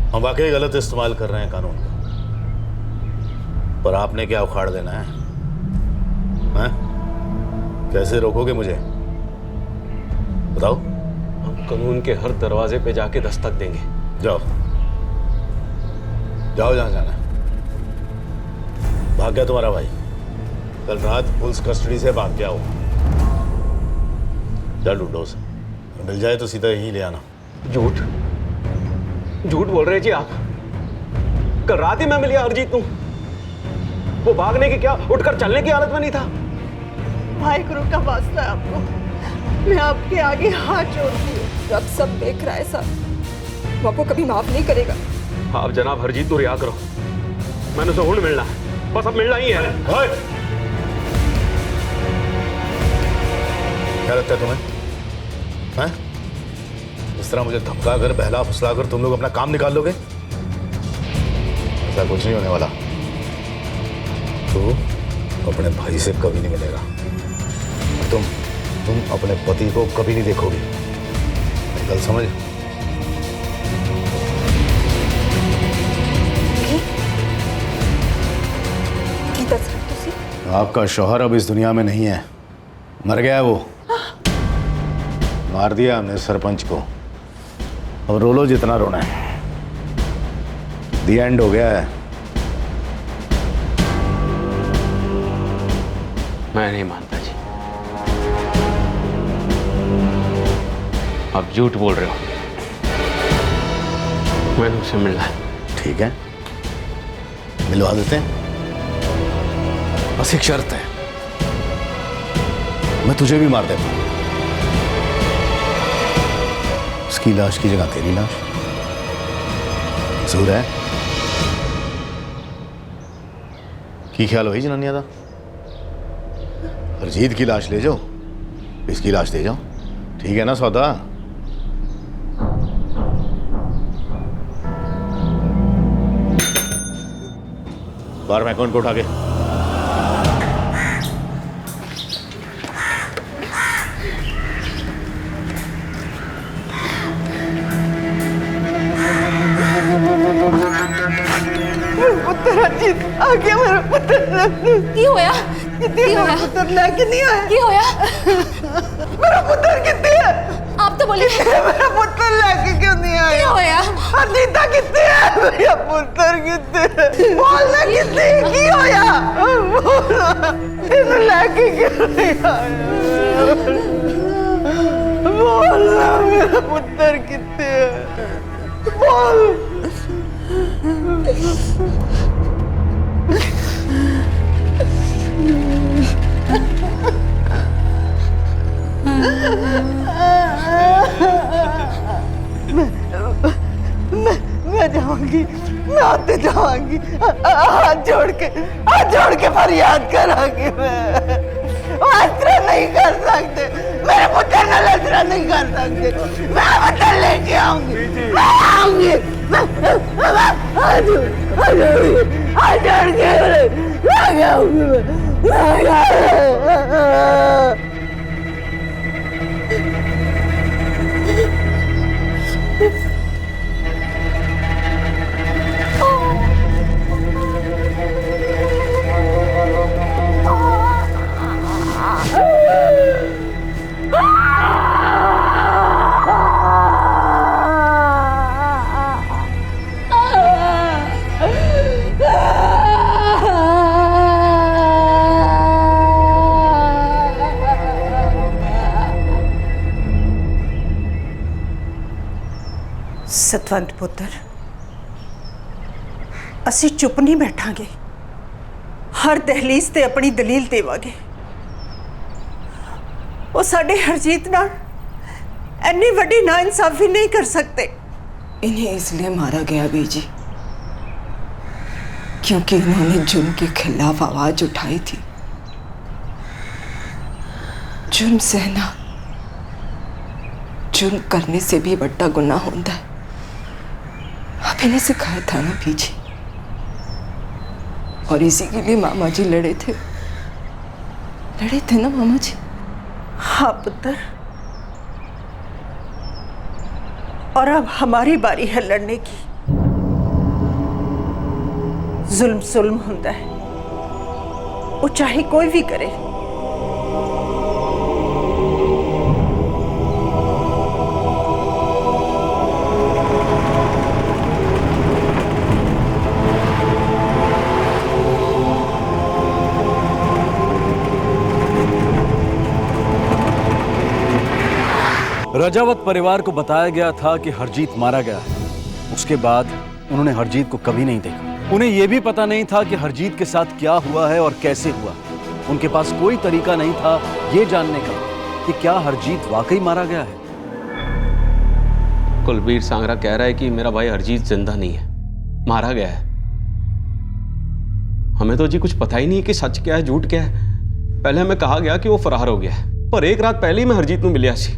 हम वाकई गलत इस्तेमाल कर रहे हैं कानून का, पर आपने क्या उखाड़ देना है? कैसे रोकोगे मुझे बताओ? हम कानून के हर दरवाजे पे जाके दस्तक देंगे। जाओ जाओ जहां जाना है। भाग गया तुम्हारा भाई, कल रात पुलिस कस्टडी से भाग गया हो। चल ढूंढो उसे, मिल जाए तो सीधा यहीं ले आना। झूठ झूठ बोल रहे जी आप। कल रात ही मैं मिली हरजीत को, वो भागने की क्या उठकर चलने की हालत में नहीं था। भाई गुरु का वास्ता है आपको, मैं आपके आगे हाथ जोड़ती हूँ। रब सब देख रहा है साहब, वो आपको कभी माफ नहीं करेगा। आप जनाब हरजीत को रिहा करो। मैंने उसे हुण मिलना है, बस अब मिलना ही है। क्या लगता है तुम्हें? हैं? इस तरह मुझे धमका कर, बहला फुसला कर तुम लोग अपना काम निकाल लोगे? ऐसा कुछ नहीं होने वाला। तू अपने भाई से कभी नहीं मिलेगा। तुम अपने पति को कभी नहीं देखोगे। कल समझ। आपका शौहर अब इस दुनिया में नहीं है, मर गया है वो। मार दिया हमने सरपंच को। अब रो लो जितना रोना है। दी एंड हो गया है। मैं नहीं मानता जी, आप झूठ बोल रहे हो। मैंने उसे मिलना है। ठीक है, मिलवा देते हैं। बस एक शर्त है, मैं तुझे भी मार देता हूं। उसकी लाश की जगह तेरी लाश। मंजूर है? की ख्याल वही जनानिया था? हरजीत की लाश ले जाओ, इसकी लाश दे जाओ। ठीक है ना सौदा? बाहर मैं अकाउंट को उठा के। पुत्र हरजीत आ गया। मेरा पुत्र की होया? मेरा पुत्र लेके नहीं आया। की होया? मेरा पुत्र कितने है? आप तो बोलिए। मेरा पुत्र लेके क्यों नहीं आया? की होया? अनीता कितने है? मेरा पुत्र कितने है? बोलना कितने की होया? बोलना इन्हें लेके क्यों नहीं आया? बोलना मेरा पुत्र कितने है? बोल। मैं जाऊंगी, मैं आते जाऊंगी। हाथ जोड़ के फरियाद करांगी। मैं आसरा नहीं कर सकते, मेरे पुत्र ने आसरा नहीं कर सकते। मैं पुत्र लेके आऊंगी, मैं आऊंगी। हाथ जोड़ के आऊंगी मैं। सतवंत पुत्र, ਅਸੀਂ चुप नहीं बैठांगे। हर दहलीज ते अपनी दलील देवांगे। वो साडे हरजीत नाल इन्नी वड्डी नाइंसाफी नहीं कर सकते। इन्हें इसलिए मारा गया बीजी क्योंकि इन्होंने जुर्म के खिलाफ आवाज उठाई थी। जुर्म सहना जुर्म करने से भी बड़ा गुनाह होता है। आप इन्हें सिखाया था ना बीजी, और इसी के लिए मामा जी लड़े थे ना मामा जी? हाँ पुत्र, और अब हमारी बारी है लड़ने की। जुल्म जुल्म होता है, वो चाहे कोई भी करे। रजावत परिवार को बताया गया था कि हरजीत मारा गया है। उसके बाद उन्होंने हरजीत को कभी नहीं देखा। उन्हें यह भी पता नहीं था कि हरजीत के साथ क्या हुआ है और कैसे हुआ। उनके पास कोई तरीका नहीं था यह जानने का कि क्या हरजीत वाकई मारा गया है। कुलबीर सांगरा कह रहा है कि मेरा भाई हरजीत जिंदा नहीं है। मारा गया है। हमें तो जी कुछ पता ही नहीं कि सच क्या है झूठ क्या है। पहले हमें कहा गया कि वो फरार हो गया है, पर एक रात पहले ही मैं हरजीत को मिलिया सी।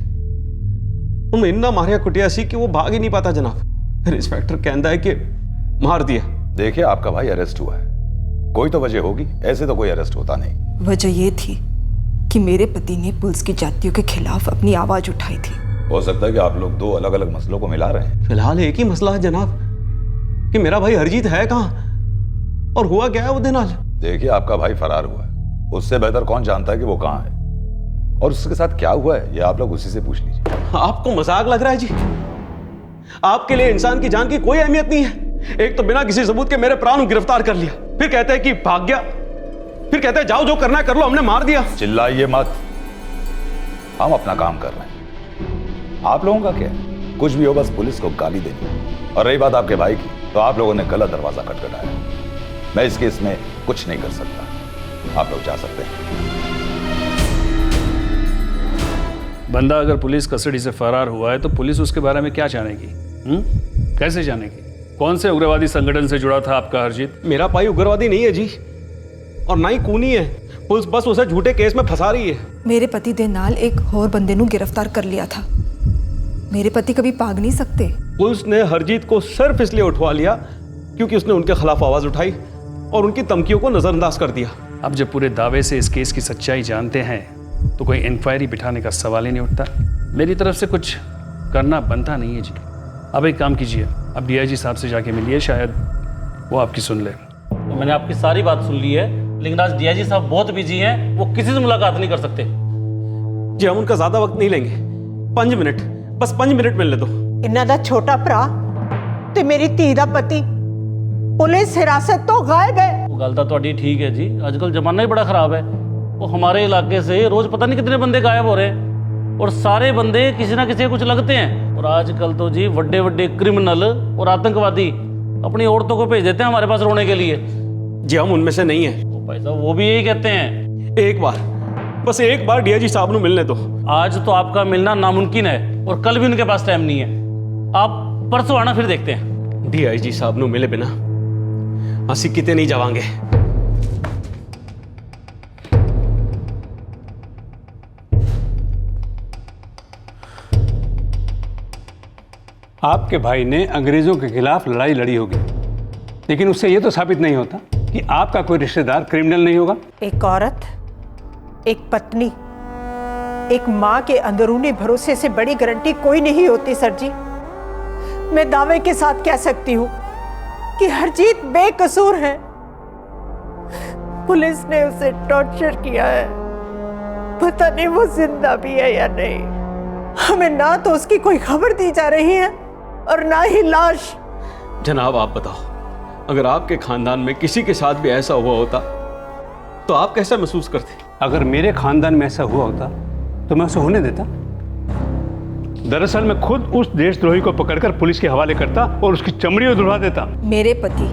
हम इन्ना मारिया कुटिया सी कि वो भाग ही नहीं पाता जनाब। फिर इंस्पेक्टर कहता है कि मार दिया। देखिए आपका भाई अरेस्ट हुआ है, कोई तो वजह होगी, ऐसे तो कोई अरेस्ट होता नहीं। वजह ये थी कि मेरे पति ने पुलिस की जातियों के खिलाफ अपनी आवाज उठाई थी। हो सकता है कि आप लोग दो अलग अलग मसलों को मिला रहे हैं। फिलहाल एक ही मसला है जनाब कि मेरा भाई हरजीत है कहाँ और हुआ क्या है वो दिन आज। देखिए आपका भाई फरार हुआ है, उससे बेहतर कौन जानता है कि वो कहाँ है और उसके साथ क्या हुआ है, ये आप लोग उसी से पूछ लीजिए। आपको मजाक लग रहा है जी? आपके लिए इंसान की जान की कोई अहमियत नहीं है। एक तो बिना किसी सबूत के मेरे प्राण को गिरफ्तार कर लिया, फिर कहते हैं कि भाग गया, फिर कहते हैं जाओ जो करना है कर लो, हमने मार दिया। चिल्लाइए मत, हम अपना काम कर रहे हैं। आप लोगों का क्या है, कुछ भी हो बस पुलिस को गाली देनी। और रही बात आपके भाई की, तो आप लोगों ने गलत दरवाजा खटखटाया। मैं इस केस में कुछ नहीं कर सकता, आप लोग जा सकते हैं। बंदा अगर पुलिस कस्टडी से फरार हुआ है तो पुलिस उसके बारे में क्या जानेगी? कैसे जानेगी? कौन से उग्रवादी संगठन से जुड़ा था आपका हरजीत? मेरा भाई उग्रवादी नहीं है जी, और ना ही खूनी है। पुलिस बस उसे झूठे केस में फंसा रही है। मेरे पति दे नाल एक होर बंदे नू गिरफ्तार कर लिया था। मेरे पति कभी भाग नहीं सकते। पुलिस ने हरजीत को सिर्फ इसलिए उठवा लिया क्योंकि उसने उनके खिलाफ आवाज उठाई और उनकी धमकियों को नजरअंदाज कर दिया। अब जब पूरे दावे से इस केस की सच्चाई जानते हैं तो कोई इंक्वायरी बिठाने का सवाल ही नहीं उठता। मेरी तरफ से कुछ करना बनता नहीं है जी। अब एक काम कीजिए, अब डीआईजी साहब से जाके मिलिए, शायद वो आपकी सुन ले। तो मैंने आपकी सारी बात सुन ली है, लेकिन आज डीआईजी साहब बहुत बिजी हैं, वो किसी से मुलाकात नहीं कर सकते। जी हम उनका ज्यादा वक्त नहीं लेंगे, 5 मिनट, बस 5 मिनट मिलने दो। इन्हां दा छोटा भरा ते मेरी धी दा पति पुलिस हिरासत तो गायब है। वो गल तो तुहाडी ठीक है जी, आजकल जमाना ही बड़ा खराब है। वो हमारे इलाके से रोज पता नहीं कितने बंदे गायब हो रहे हैं और सारे बंदे किसी ना किसी कुछ लगते हैं। और आजकल तो जी बड़े बड़े क्रिमिनल और आतंकवादी अपनी औरतों को भेज देते हैं हमारे पास रोने के लिए। जी हम उनमें से नहीं है। भाई साहब वो भी यही कहते हैं। एक बार, बस एक बार डीआईजी साहब को मिलने दो। आज तो आपका मिलना नामुमकिन है और कल भी उनके पास टाइम नहीं है। आप परसों आना, फिर देखते हैं। डीआईजी साहब को मिले बिना असी किते नहीं जावांगे। आपके भाई ने अंग्रेजों के खिलाफ लड़ाई लड़ी होगी, लेकिन उससे यह तो साबित नहीं होता कि आपका कोई रिश्तेदार क्रिमिनल नहीं होगा। एक औरत, एक पत्नी, एक माँ के अंदरूनी भरोसे से बड़ी गारंटी कोई नहीं होती सर जी। मैं दावे के साथ कह सकती हूँ कि हरजीत बेकसूर है। पुलिस ने उसे टॉर्चर किया है, पता नहीं वो जिंदा भी है या नहीं। हमें ना तो उसकी कोई खबर दी जा रही है और ना ही लाश। जनाब आप बताओ, अगर आपके खानदान में किसी के साथ भी ऐसा हुआ होता तो आप कैसा महसूस करते? अगर मेरे खानदान में ऐसा हुआ होता तो मैं उसे होने देता। दरअसल मैं खुद उस देशद्रोही को पकड़कर पुलिस के हवाले करता और उसकी चमड़ी उड़वा देता। मेरे पति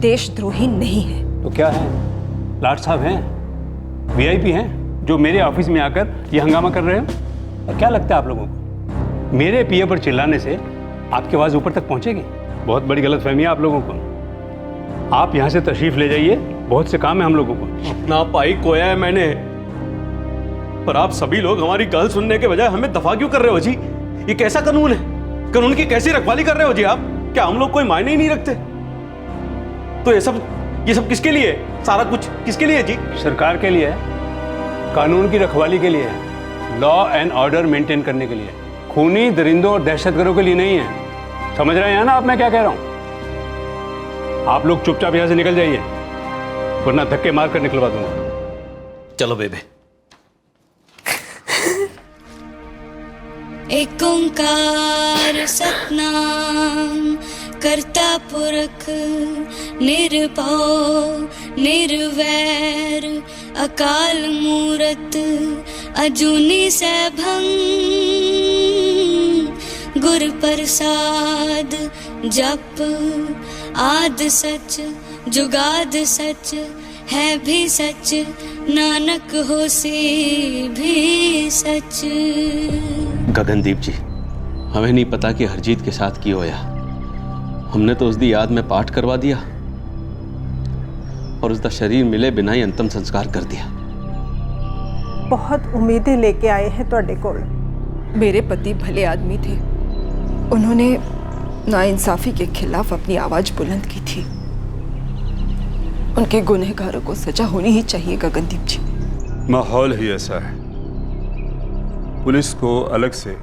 देशद्रोही नहीं है। तो क्या है? लाट साहब हैं, वीआईपी हैं, जो मेरे ऑफिस में आकर ये हंगामा कर रहे हो। और क्या लगता है आप लोगों को, मेरे पिए पर चिल्लाने से आपकी आवाज़ ऊपर तक पहुंचेगी? बहुत बड़ी गलतफहमी है आप लोगों को। आप यहाँ से तशरीफ ले जाइए, बहुत से काम है हम लोगों को। अपना भाई खोया है मैंने, पर आप सभी लोग हमारी गल सुनने के बजाय हमें दफा क्यों कर रहे हो जी? ये कैसा कानून है? कानून की कैसी रखवाली कर रहे हो जी आप? क्या हम लोग कोई मायने ही नहीं रखते? तो ये सब किसके लिए? सारा कुछ किसके लिए जी? सरकार के लिए है, कानून की रखवाली के लिए है, लॉ एंड ऑर्डर मेंटेन करने के लिए, खूनी दरिंदों और दहशतगर्दों के लिए नहीं है। समझ रहे हैं ना आप मैं क्या कह रहा हूं? आप लोग चुपचाप यहां से निकल जाइए, वरना धक्के मार कर निकलवा दूंगा। चलो बेबे। एक ओंकार सतनाम करता पुरख निर्भव निर्वैर अकाल मूरत अजूनी सैभं गुर प्रसाद जप आद सच जुगाद सच है भी सच नानक होसी भी सच। गगनदीप जी, हमें नहीं पता कि हरजीत के साथ की होया, हमने तो उसकी याद में पाठ करवा दिया और उसका शरीर मिले बिना ही अंतिम संस्कार कर दिया। बहुत उम्मीदें लेके आए हैं तुहाडे कोल। मेरे पति भले आदमी थे, उन्होंने नाइंसाफी के खिलाफ अपनी आवाज बुलंद की थी। उनके गुनहगारों को सजा होनी ही चाहिए गगनदीप जी। माहौल ही ऐसा है, पुलिस को अलग से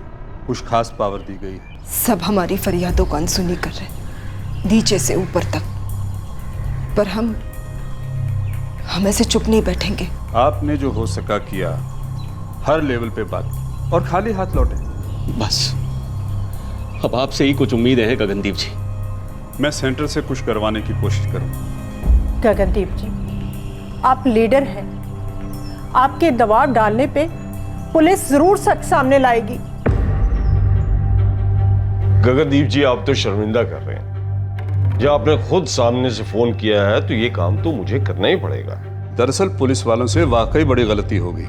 कुछ खास पावर दी गई है। सब हमारी फरियादों को अनसुनी कर रहे, नीचे से ऊपर तक, पर हम ऐसे चुप नहीं बैठेंगे। आपने जो हो सका किया, हर लेवल पे बात और खाली हाथ लौटे। बस अब आपसे ही कुछ उम्मीदें हैं गगनदीप जी। मैं सेंटर से कुछ करवाने की कोशिश करूंगा। गगनदीप जी, आप लीडर हैं, आपके दबाव डालने पे पुलिस जरूर सच सामने लाएगी। गगनदीप जी, आप तो शर्मिंदा कर रहे हैं। जब आपने खुद सामने से फोन किया है तो ये काम तो मुझे करना ही पड़ेगा। दरअसल पुलिस वालों से वाकई बड़ी गलती हो गई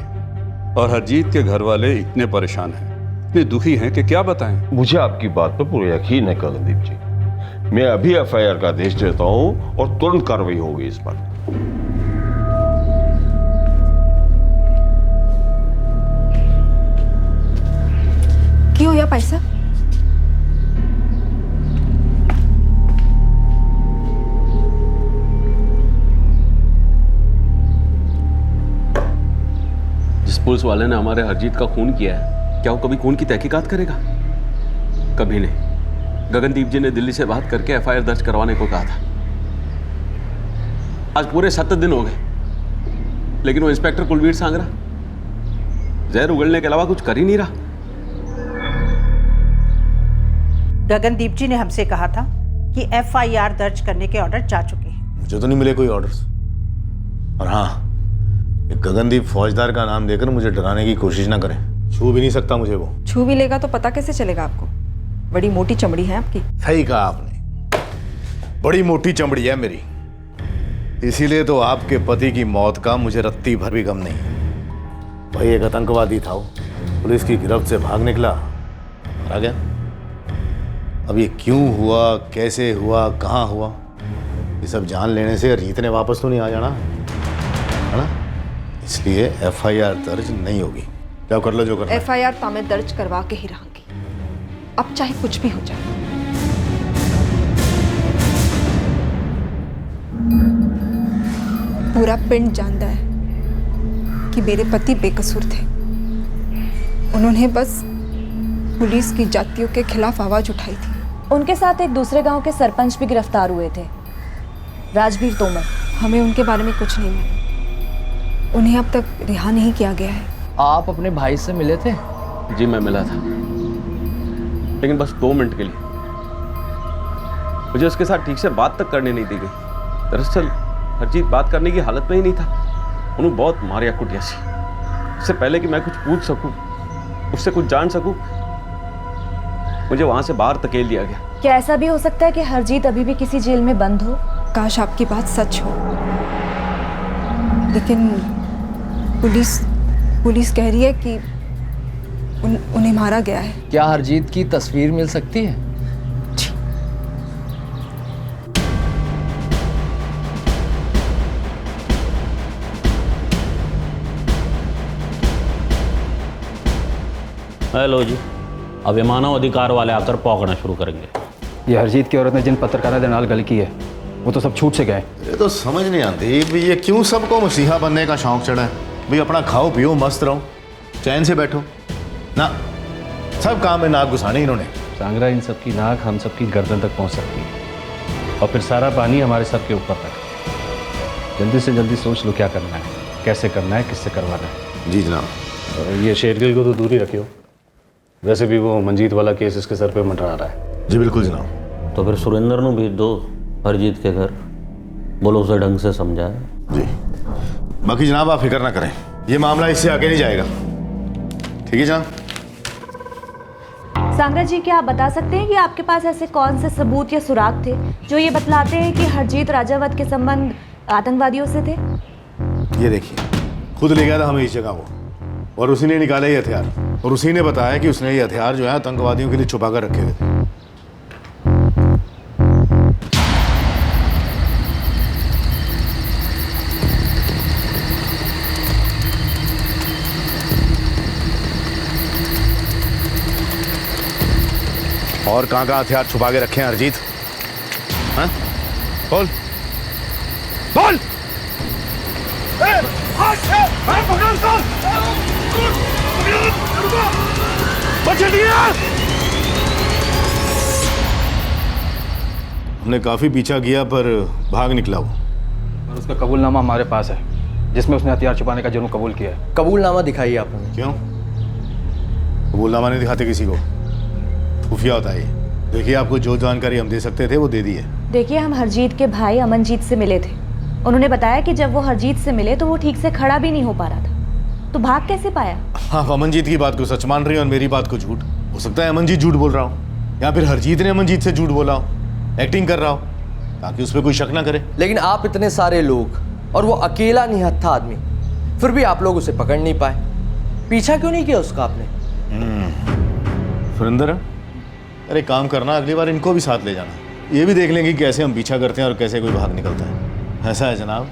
और हरजीत के घर वाले इतने परेशान हैं, इतने दुखी हैं कि क्या बताएं। मुझे आपकी बात पर पूरा यकीन है गगनदीप जी। मैं अभी एफआईआर का आदेश देता हूं और तुरंत कार्रवाई होगी इस पर। क्यों या पैसा? जिस पुलिस वाले ने हमारे हरजीत का खून किया है, क्या वो कभी खून की तहकीकात करेगा? कभी नहीं। गगनदीप जी ने दिल्ली से बात करके एफआईआर दर्ज करवाने को कहा था। आज पूरे 7 दिन हो गए, लेकिन वो इंस्पेक्टर कुलवीर सांगरा जहर उगलने के अलावा कुछ कर ही नहीं रहा। गगनदीप जी ने हमसे कहा था कि एफआईआर दर्ज करने के ऑर्डर जा चुके हैं। मुझे तो नहीं मिले कोई ऑर्डर्स। और हाँ, एक गगनदीप फौजदार का नाम देकर मुझे डराने की कोशिश ना करें। छू भी नहीं सकता मुझे वो। छू भी लेगा तो पता कैसे चलेगा आपको? बड़ी मोटी चमड़ी है आपकी। सही कहा आपने, बड़ी मोटी चमड़ी है मेरी। इसीलिए तो आपके पति की मौत का मुझे रत्ती भर भी गम नहीं। भाई एक आतंकवादी था, वो पुलिस की गिरफ्त से भाग निकला, आ गया। अब ये क्यों हुआ, कैसे हुआ, कहाँ हुआ, ये सब जान लेने से रीत ने वापस तो नहीं आ जाना, है ना? इसलिए एफआईआर दर्ज नहीं होगी। क्या कर लो जो करना है। एफआईआर तो मैं दर्ज करवा के ही रहूंगी, अब चाहे कुछ भी हो जाए। पूरा पिंड जानता है कि मेरे पति बेकसूर थे। उन्होंने बस पुलिस की जातियों के खिलाफ आवाज उठाई थी। उनके साथ एक दूसरे गांव के सरपंच भी गिरफ्तार हुए थे, राजवीर तोमर। हमें उनके बारे में कुछ नहीं मालूम। उन्हें अब तक रिहा नहीं किया गया है। आप अपने भाई से मिले थे? जी मैं मिला था, लेकिन बस 2 मिनट के लिए। मुझे उसके साथ ठीक से बात तक करने नहीं दी गई। दरअसल हरजीत बात करने की हालत में ही नहीं था। उन्होंने बहुत मारिया कुटिया सी। इससे पहले कि मैं कुछ पूछ सकूं, उससे कुछ जान सकूं, मुझे वहां से बाहर धकेल दिया गया। क्या ऐसा भी हो सकता है कि हरजीत अभी भी किसी जेल में बंद हो? काश आपकी बात सच हो, लेकिन पुलिस कह रही है कि उन्हें मारा गया है। क्या हरजीत की तस्वीर मिल सकती है? हेलो जी, अब ये मानव अधिकार वाले आकर पौंकना शुरू करेंगे। ये हरजीत की औरत ने जिन पत्रकारों के नाल गल की है, वो तो सब छूट से गए। ये तो समझ नहीं आती भी ये क्यों सबको मसीहा बनने का शौक चढ़ा है। भाई अपना खाओ पियो, मस्त रहो, चैन से बैठो ना। सब काम में नाक घुसाने इन्होंने। सांगरा, इन सबकी नाक हम सबकी गर्दन तक पहुंच सकती है और फिर सारा पानी हमारे सर के ऊपर तक। जल्दी से जल्दी सोच लो क्या करना है, कैसे करना है, किससे करवाना है। जी जनाब। ये शेरगिल को तो दूर ही रखियो, वैसे भी वो मंजीत वाला केस इसके सर पे मंडरा रहा है। जी बिल्कुल जनाब। तो फिर सुरेंद्र को भेज दो हरजीत के घर, बोलो उसे ढंग से समझाए। जी बाकी जनाब आप फिक्र ना करें, ये मामला इससे आगे नहीं जाएगा। ठीक है जनाब। सांगरा जी, क्या आप बता सकते हैं कि आपके पास ऐसे कौन से सबूत या सुराग थे जो ये बतलाते हैं कि हरजीत राजावत के संबंध आतंकवादियों से थे? ये देखिए, खुद ले गया था हमें इस जगह वो, और उसी ने निकाले ये हथियार, और उसी ने बताया कि उसने ये हथियार जो है आतंकवादियों के लिए छुपा कर रखे थे। और कहाँ हथियार छुपा के रखे हैं हरजीत? हाँ? बोल बोल। हमने काफी पीछा किया पर भाग निकला वो। और उसका कबूलनामा हमारे पास है जिसमें उसने हथियार छुपाने का जुर्म कबूल किया है। कबूलनामा दिखाइए आप हमें। क्यों? कबूलनामा नहीं दिखाते किसी को, खुफिया होता है ये। देखिए, आपको जो जानकारी हम दे सकते थे वो दे दी है। देखिए, हम हरजीत के भाई अमनजीत से मिले थे। उन्होंने बताया कि जब वो हरजीत से मिले तो वो ठीक से खड़ा भी नहीं हो पा रहा था, तो भाग कैसे पाया? हाँ, अमनजीत की बात को सच मान रही हो और मेरी बात को झूठ। हो सकता है अमनजीत झूठ बोल रहा हो या फिर हरजीत ने अमनजीत से झूठ बोला हो, एक्टिंग कर रहा हो ताकि उस पर कोई शक ना करे। लेकिन आप इतने सारे लोग और वो अकेला निहत्था आदमी, फिर भी आप लोग उसे पकड़ नहीं पाए। पीछा क्यों नहीं किया उसका आपने? सुरेंद्र, अरे काम करना, अगली बार इनको भी साथ ले जाना, ये भी देख लेंगे कैसे हम पीछा करते हैं और कैसे कोई भाग निकलता है। ऐसा है जनाब,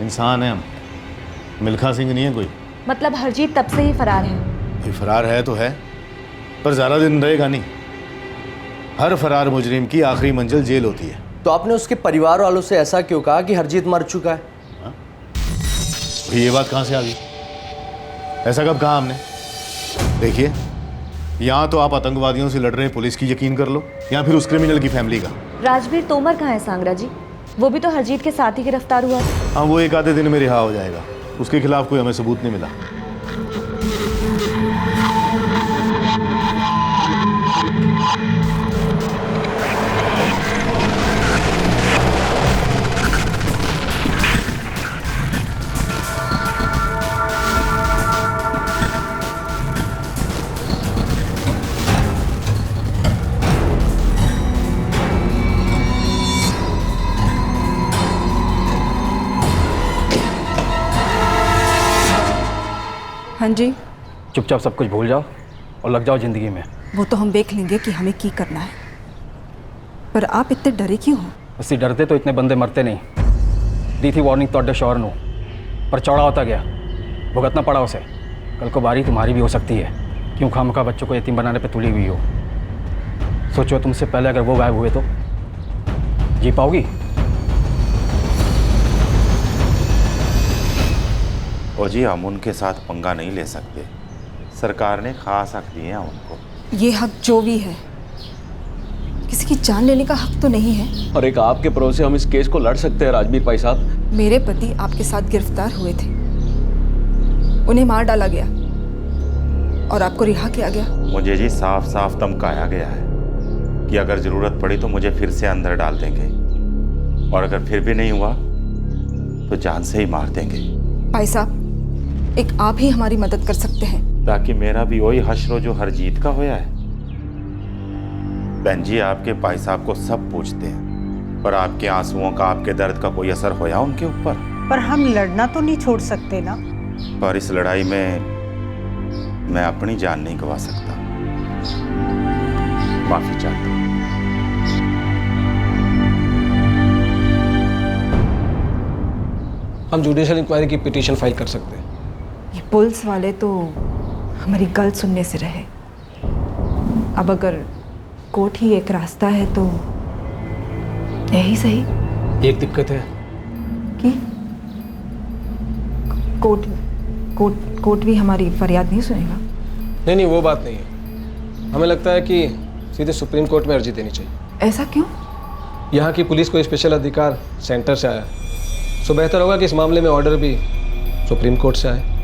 इंसान है हम, मिल्खा सिंह नहीं है कोई। मतलब हरजीत तब से ही फरार है? भाई फरार है तो है, पर ज़्यादा दिन रहेगा नहीं। हर फरार मुजरिम की आखिरी मंजिल जेल होती है। तो आपने उसके परिवार वालों से ऐसा क्यों कहा कि हरजीत मर चुका है? ये बात कहाँ से आ गई? ऐसा कब कहा हमने? देखिए, यहाँ तो आप आतंकवादियों से लड़ रहे पुलिस की यकीन कर लो या फिर उस क्रिमिनल की फैमिली का। राजवीर तोमर कहाँ है सांगरा जी? वो भी तो हरजीत के साथ ही गिरफ्तार हुआ था। हाँ, वो एक आधे दिन में रिहा हो जाएगा। उसके खिलाफ कोई हमें सबूत नहीं मिला। हाँ जी। चुपचाप सब कुछ भूल जाओ और लग जाओ जिंदगी में। वो तो हम देख लेंगे कि हमें की करना है, पर आप इतने डरे क्यों हो? उससे डरते तो इतने बंदे मरते नहीं। दी थी वार्निंग तो शोर नो, पर चौड़ा होता गया, भुगतना पड़ा उसे। कल को बारी तुम्हारी भी हो सकती है। क्यों खामखा बच्चों को यतीम बनाने पे तुली हुई हो? सोचो तुमसे पहले अगर वो गायब हुए तो जी पाओगी? और जी, हम उनके साथ पंगा नहीं ले सकते। सरकार ने खास हक दिए हैं उनको। ये हक जो भी है, किसी की जान लेने का हक तो नहीं है। और एक आपके भरोसे हम इस केस को लड़ सकते हैं राजवीर भाई साहब। मेरे पति आपके साथ गिरफ्तार हुए थे, उन्हें मार डाला गया और आपको रिहा किया गया। मुझे जी साफ साफ धमकाया गया है कि अगर जरूरत पड़ी तो मुझे फिर से अंदर डाल देंगे, और अगर फिर भी नहीं हुआ तो जान से ही मार देंगे। भाई साहब, एक आप ही हमारी मदद कर सकते हैं, ताकि मेरा भी वही हश्र जो हरजीत का होया है। बहन जी, आपके भाई साहब को सब पूछते हैं, पर आपके आंसुओं का, आपके दर्द का कोई असर होया उनके ऊपर? पर हम लड़ना तो नहीं छोड़ सकते ना। पर इस लड़ाई में मैं अपनी जान नहीं गंवा सकता। माफी चाहता हूं। हम जुडिशियल इंक्वायरी की पिटीशन फाइल कर सकते हैं। ये पुलिस वाले तो हमारी गल सुनने से रहे। अब अगर कोर्ट ही एक रास्ता है तो यही सही। एक दिक्कत है कि कोर्ट भी हमारी फरियाद नहीं सुनेगा। नहीं, वो बात नहीं है। हमें लगता है कि सीधे सुप्रीम कोर्ट में अर्जी देनी चाहिए। ऐसा क्यों? यहाँ की पुलिस को स्पेशल अधिकार सेंटर से आया है, सो बेहतर होगा कि इस मामले में ऑर्डर भी सुप्रीम कोर्ट से आए।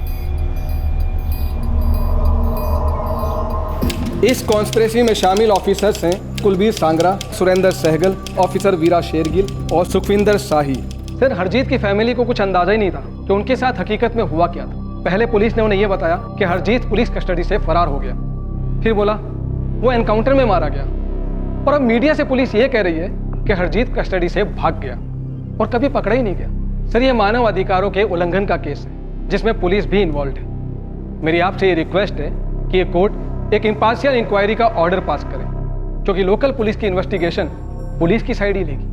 इस कॉन्स्पिरेसी में शामिल ऑफिसर्स हैं कुलबीर सांगरा, सुरेंद्र सहगल, ऑफिसर वीरा शेरगिल और सुखविंदर शाही। सर, हरजीत की फैमिली को कुछ अंदाजा ही नहीं था कि उनके साथ हकीकत में हुआ क्या था। पहले पुलिस ने उन्हें यह बताया कि हरजीत पुलिस कस्टडी से फरार हो गया, फिर बोला वो एनकाउंटर में मारा गया, और अब मीडिया से पुलिस ये कह रही है कि हरजीत कस्टडी से भाग गया और कभी पकड़ा ही नहीं गया। सर, ये मानव अधिकारों के उल्लंघन का केस है जिसमें पुलिस भी इन्वॉल्व है। मेरी आपसे ये रिक्वेस्ट है कि ये कोर्ट एक इम्पार्शियल इंक्वायरी का ऑर्डर पास करे, क्योंकि लोकल पुलिस की इन्वेस्टिगेशन पुलिस की साइड ही लेगी।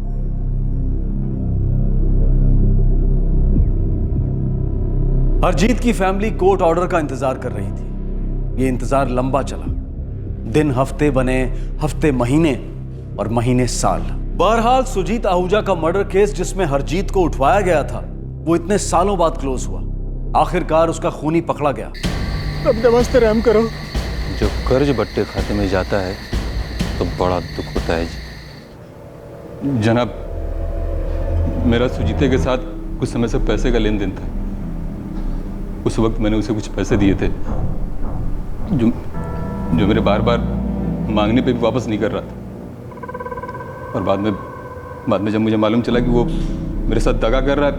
हरजीत की फैमिली कोर्ट ऑर्डर का इंतजार कर रही थी। ये इंतजार लंबा चला, दिन हफ्ते बने, हफ्ते महीने और महीने साल। बहरहाल सुजीत आहूजा का मर्डर केस जिसमें हरजीत को उठवाया गया था, वो इतने सालों बाद क्लोज हुआ। आखिरकार उसका खूनी पकड़ा गया। अब नमस्ते रहम करो। जो कर्ज बट्टे खाते में जाता है तो बड़ा दुख होता है जी। जनाब, मेरा सुजीते के साथ कुछ समय से पैसे का लेन देन था। उस वक्त मैंने उसे कुछ पैसे दिए थे जो मेरे बार बार मांगने पे भी वापस नहीं कर रहा था। और बाद में जब मुझे मालूम चला कि वो मेरे साथ दगा कर रहा है,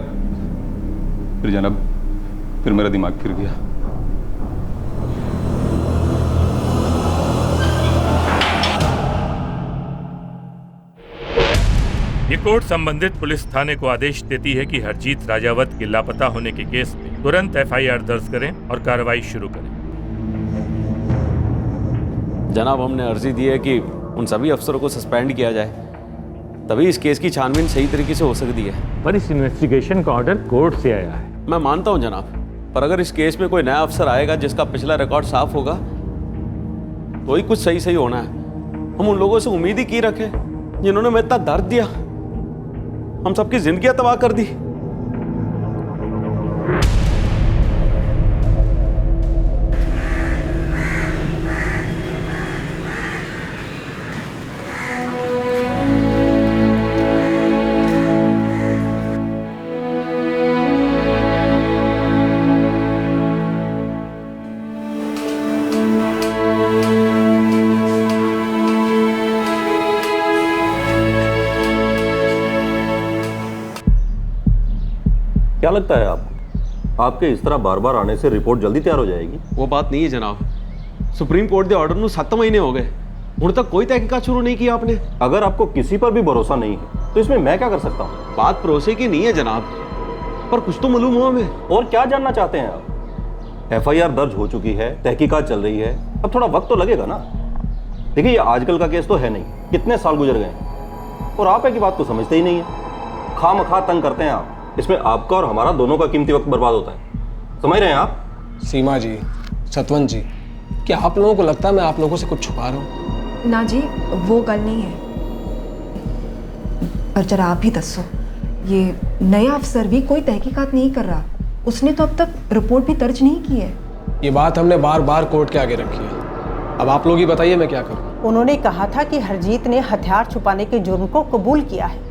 फिर जनाब फिर मेरा दिमाग फिर गया। ये कोर्ट संबंधित पुलिस थाने को आदेश देती है कि हरजीत राजावत के लापता होने के केस में तुरंत एफआईआर दर्ज करें और कार्रवाई शुरू करें। जनाब, हमने अर्जी दी है कि उन सभी अफसरों को सस्पेंड किया जाए, तभी इस केस की छानबीन सही तरीके से हो सकती है। पर इस इन्वेस्टिगेशन का ऑर्डर कोर्ट से आया है। मैं मानता हूं जनाब, पर अगर इस केस में कोई नया अफसर आएगा जिसका पिछला रिकॉर्ड साफ होगा तो ही कुछ सही होना है। हम उन लोगों से उम्मीद ही की रखे जिन्होंने हमें इतना दर्द दिया, हम सबकी जिंदगियां तबाह कर दी। क्या लगता है आपको, आपके इस तरह बार बार आने से रिपोर्ट जल्दी तैयार हो जाएगी? वो बात नहीं है जनाब। सुप्रीम कोर्ट के ऑर्डर ਨੂੰ 7 महीने हो गए, ਹੁਣ तक कोई तहकीकात शुरू नहीं किया आपने। अगर आपको किसी पर भी भरोसा नहीं है तो इसमें मैं क्या कर सकता हूँ? बात भरोसे की नहीं है जनाब, पर कुछ तो मालूम हुआ हमें। और क्या जानना चाहते हैं आप? एफआईआर दर्ज हो चुकी है, तहकीकात चल रही है, अब थोड़ा वक्त तो लगेगा ना। देखिए, ये आजकल का केस तो है नहीं, कितने साल गुजर गए और आप एक बात तो समझते ही नहीं है। खामखा तंग करते हैं आप, इसमें आपका और हमारा दोनों का कीमती वक्त बर्बाद होता है। समझ रहे हैं आप? सीमा जी, सतवंत जी, क्या आप लोगों को लगता है मैं आप लोगों से कुछ छुपा रहा हूँ? ना जी, वो गल नहीं है। पर जरा आप ही दसो, ये नया अफसर भी कोई तहकीकात नहीं कर रहा, उसने तो अब तक रिपोर्ट भी दर्ज नहीं की है। ये बात हमने बार बार कोर्ट के आगे रखी है। अब आप लोग ही बताइए मैं क्या करूँ? उन्होंने कहा था कि हरजीत ने हथियार छुपाने के जुर्म को कबूल किया है।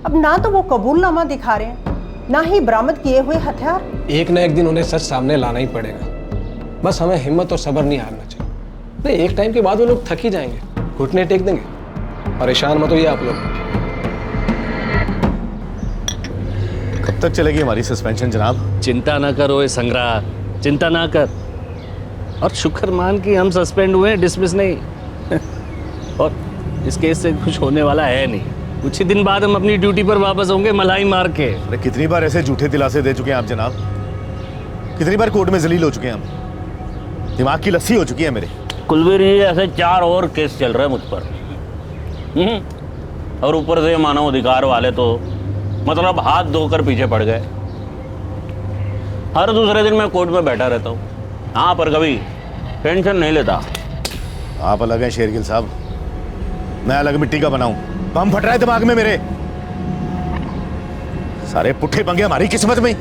अब ना तो वो कबूलनामा दिखा रहे हैं, ना ही बरामद किए हुए हथियार। एक न एक दिन उन्हें सच सामने लाना ही पड़ेगा। बस हमें हिम्मत और सब्र नहीं हारना चाहिए। नहीं, एक टाइम के बाद वो लोग थक ही जाएंगे, घुटने टेक देंगे। परेशान मत होइए आप लोग। कब तक चलेगी हमारी सस्पेंशन जनाब? चिंता ना करो ए संग्राह, चिंता ना कर। और शुक्र मान कि हम सस्पेंड हुए, डिसमिस नहीं। और इस केस से कुछ होने वाला है नहीं। कुछ ही दिन बाद हम अपनी ड्यूटी पर वापस होंगे, मलाई मार के। अरे कितनी बार ऐसे झूठे दिलासे दे चुके हैं आप जनाब? कितनी बार कोर्ट में जलील हो चुके हैं हम? दिमाग की लस्सी हो चुकी है मेरे। कुलवीर जी, ऐसे 4 और केस चल रहे हैं मुझ पर। और ऊपर से मानव अधिकार वाले तो मतलब हाथ धोकर पीछे पड़ गए। हर दूसरे दिन मैं कोर्ट में बैठा रहता हूँ। हाँ, पर कभी टेंशन नहीं लेता। आप अलग हैं शेरगिल साहब, मैं अलग मिट्टी का बनाऊं। बम फट रहा है दिमाग में मेरे। सारे पुट्ठे पंगे हमारी किस्मत में।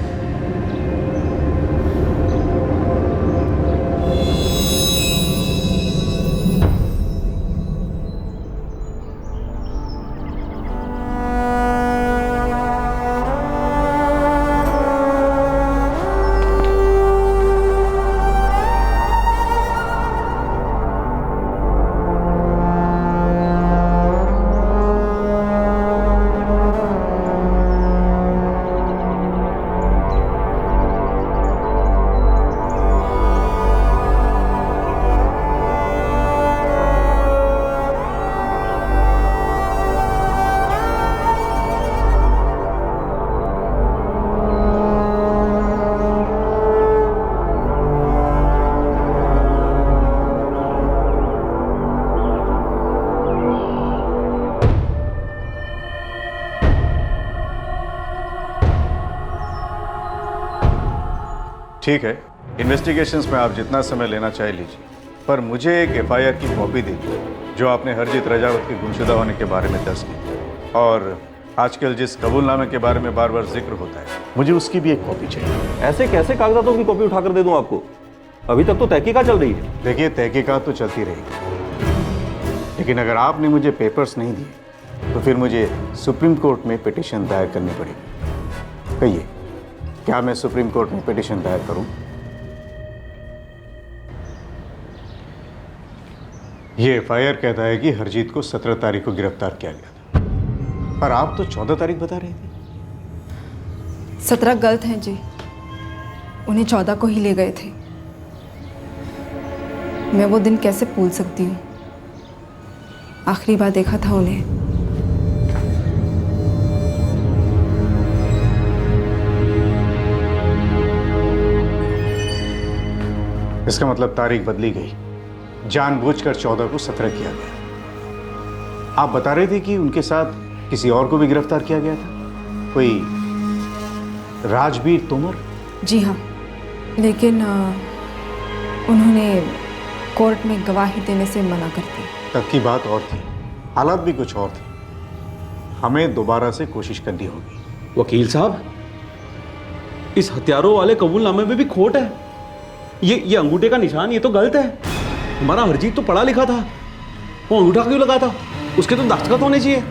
ठीक है, इन्वेस्टिगेशंस में आप जितना समय लेना चाहे लीजिए। पर मुझे एक एफआईआर की कॉपी दी जो आपने हरजीत राजावत के गुमशुदा होने के बारे में दर्ज की, और आजकल जिस कबूलनामे के बारे में बार बार जिक्र होता है, मुझे उसकी भी एक कॉपी चाहिए। ऐसे कैसे कागजातों की कॉपी उठाकर दे दूं आपको? अभी तक तो तहकीकात चल रही है। देखिए, तहकीकात तो चलती रहेगी, लेकिन अगर आपने मुझे पेपर्स नहीं दिए तो फिर मुझे सुप्रीम कोर्ट में पिटीशन दायर करनी पड़ेगी। कहिए, क्या मैं सुप्रीम कोर्ट में पिटीशन दायर करूं? ये एफआईआर कहता है कि हरजीत को 17 तारीख को गिरफ्तार किया गया था, पर आप तो 14 तारीख बता रहे थे। 17 गलत हैं जी, उन्हें 14 को ही ले गए थे। मैं वो दिन कैसे भूल सकती हूँ? आखिरी बार देखा था उन्हें। इसका मतलब तारीख बदली गई, जानबूझकर 14 को 17 किया गया। आप बता रहे थे कि उनके साथ किसी और को भी गिरफ्तार किया गया था, कोई राजवीर तोमर। जी हाँ, लेकिन उन्होंने कोर्ट में गवाही देने से मना कर दी। तब की बात और थी, हालात भी कुछ और थे। हमें दोबारा से कोशिश करनी होगी। वकील साहब, इस हथियारों वाले कबूलनामे में भी खोट है। ये अंगूठे का निशान, ये तो गलत है। हमारा हरजीत तो पढ़ा लिखा था, वो अंगूठा क्यों लगा था? उसके तो दस्तखत होने चाहिए।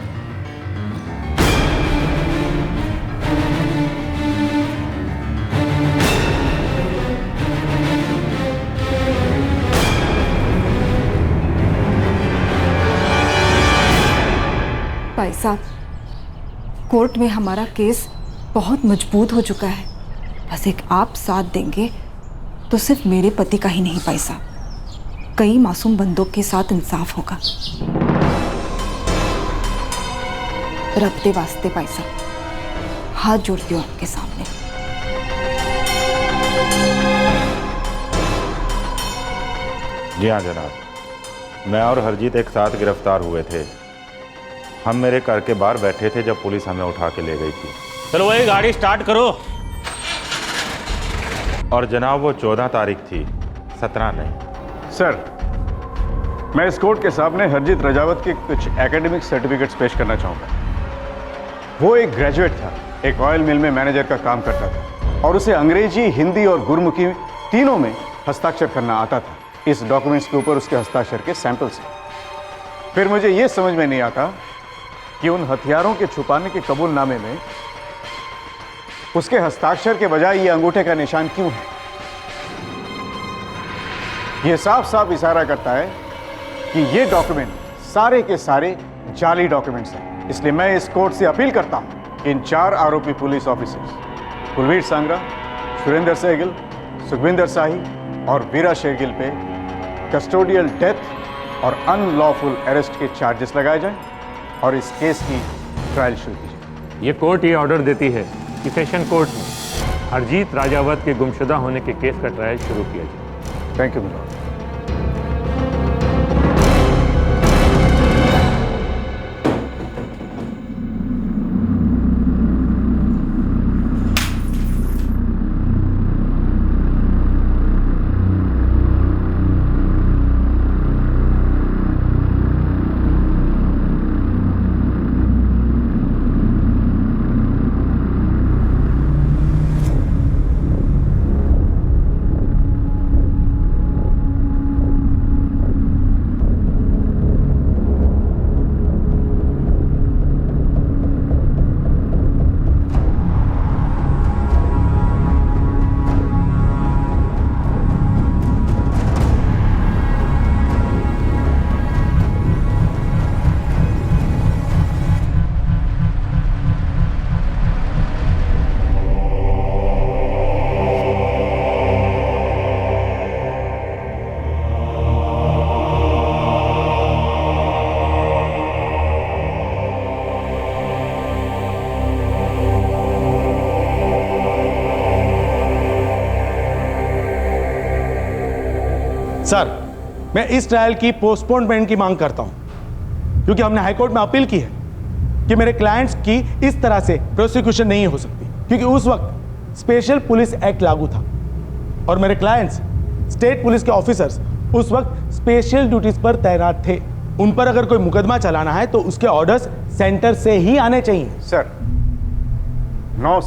भाई साहब, कोर्ट में हमारा केस बहुत मजबूत हो चुका है। बस एक आप साथ देंगे तो सिर्फ मेरे पति का ही नहीं भाई साहब, कई मासूम बंदों के साथ इंसाफ होगा। रब दे वास्ते भाई साहब, हाथ जोड़ती हूँ आपके सामने। जी हाँ जनाब, मैं और हरजीत एक साथ गिरफ्तार हुए थे। हम मेरे घर के बाहर बैठे थे जब पुलिस हमें उठा के ले गई थी। चलो भाई गाड़ी स्टार्ट करो। और जनाब वो 14 तारीख थी, 17 नहीं। सर, मैं इस कोर्ट के सामने हरजीत राजावत के कुछ एकेडमिक सर्टिफिकेट्स पेश करना चाहूँगा। वो एक ग्रेजुएट था, एक ऑयल मिल में मैनेजर का काम करता था और उसे अंग्रेजी, हिंदी और गुरमुखी तीनों में हस्ताक्षर करना आता था। इस डॉक्यूमेंट्स के ऊपर उसके हस्ताक्षर के सैंपल्स हैं। फिर मुझे ये समझ में नहीं आता कि उन हथियारों के छुपाने के कबूलनामे में उसके हस्ताक्षर के बजाय ये अंगूठे का निशान क्यों है? ये साफ साफ इशारा करता है कि ये डॉक्यूमेंट सारे के सारे जाली डॉक्यूमेंट्स हैं। इसलिए मैं इस कोर्ट से अपील करता हूं कि इन 4 आरोपी पुलिस ऑफिसर्स कुलवीर सांगरा, सुरेंद्र सहगल, सुखविंदर शाही और वीरा शेरगिल पे कस्टोडियल डेथ और अनलॉफुल अरेस्ट के चार्जेस लगाए जाएं और इस केस की ट्रायल शुरू की जाए। ये कोर्ट ये ऑर्डर देती है कि सेशन कोर्ट में हरजीत राजावत के गुमशुदा होने के केस का ट्रायल शुरू किया जाए। Thank you milord. सर, मैं इस ट्रायल की पोस्टपोनमेंट की मांग करता हूं क्योंकि हमने हाईकोर्ट में अपील की है कि मेरे क्लाइंट्स की इस तरह से प्रोसिक्यूशन नहीं हो सकती, क्योंकि उस वक्त स्पेशल पुलिस एक्ट लागू था और मेरे क्लाइंट्स स्टेट पुलिस के ऑफिसर्स उस वक्त स्पेशल ड्यूटीज पर तैनात थे। उन पर अगर कोई मुकदमा चलाना है तो उसके ऑर्डर्स सेंटर से ही आने चाहिए। सर 9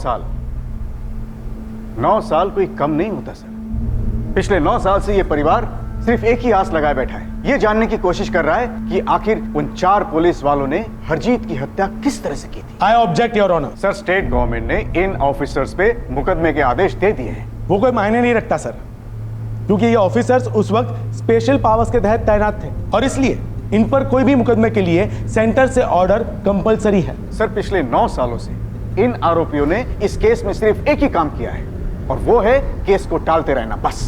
साल कोई कम नहीं होता सर। पिछले 9 साल से ये परिवार सिर्फ एक ही आस लगाए बैठा है, ये जानने की कोशिश कर रहा है कि आखिर उन 4 पुलिस वालों ने हरजीत की हत्या किस तरह से की थी। I object your honour. Sir state government ने इन ऑफिसर्स पे मुकदमे के आदेश दे दिए हैं। वो कोई मायने नहीं रखता सर, क्योंकि ये ऑफिसर्स उस वक्त स्पेशल पावर्स के तहत तैनात थे और इसलिए इन पर कोई भी मुकदमे के लिए सेंटर से ऑर्डर कंपलसरी है। सर पिछले 9 सालों से इन आरोपियों ने इस केस में सिर्फ एक ही काम किया है और वो है केस को टालते रहना, बस।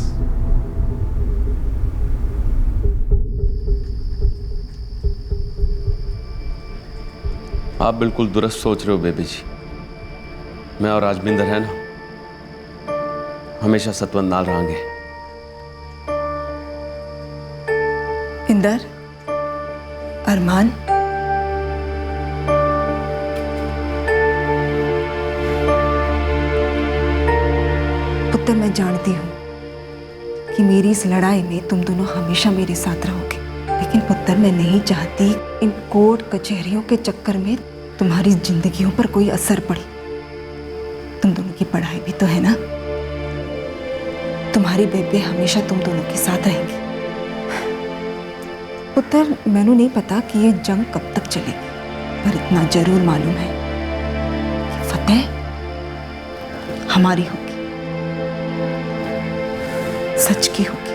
आप बिल्कुल दुरुस्त सोच रहे हो बेबी जी। मैं और राजविंदर है ना, हमेशा सतवंत नाल रहेंगे। इंदर, अरमान, पुत्र मैं जानती हूँ कि मेरी इस लड़ाई में तुम दोनों हमेशा मेरे साथ रहोगे, लेकिन पुत्र मैं नहीं चाहती इन कोर्ट कचहरियों के चक्कर में तुम्हारी जिंदगियों पर कोई असर पड़े। तुम दोनों की पढ़ाई भी तो है ना, तुम्हारी बेबे हमेशा तुम दोनों के साथ रहेंगी। पुत्र मैंने नहीं पता कि ये जंग कब तक चलेगी, पर इतना जरूर मालूम है कि फतेह हमारी होगी, सच की होगी।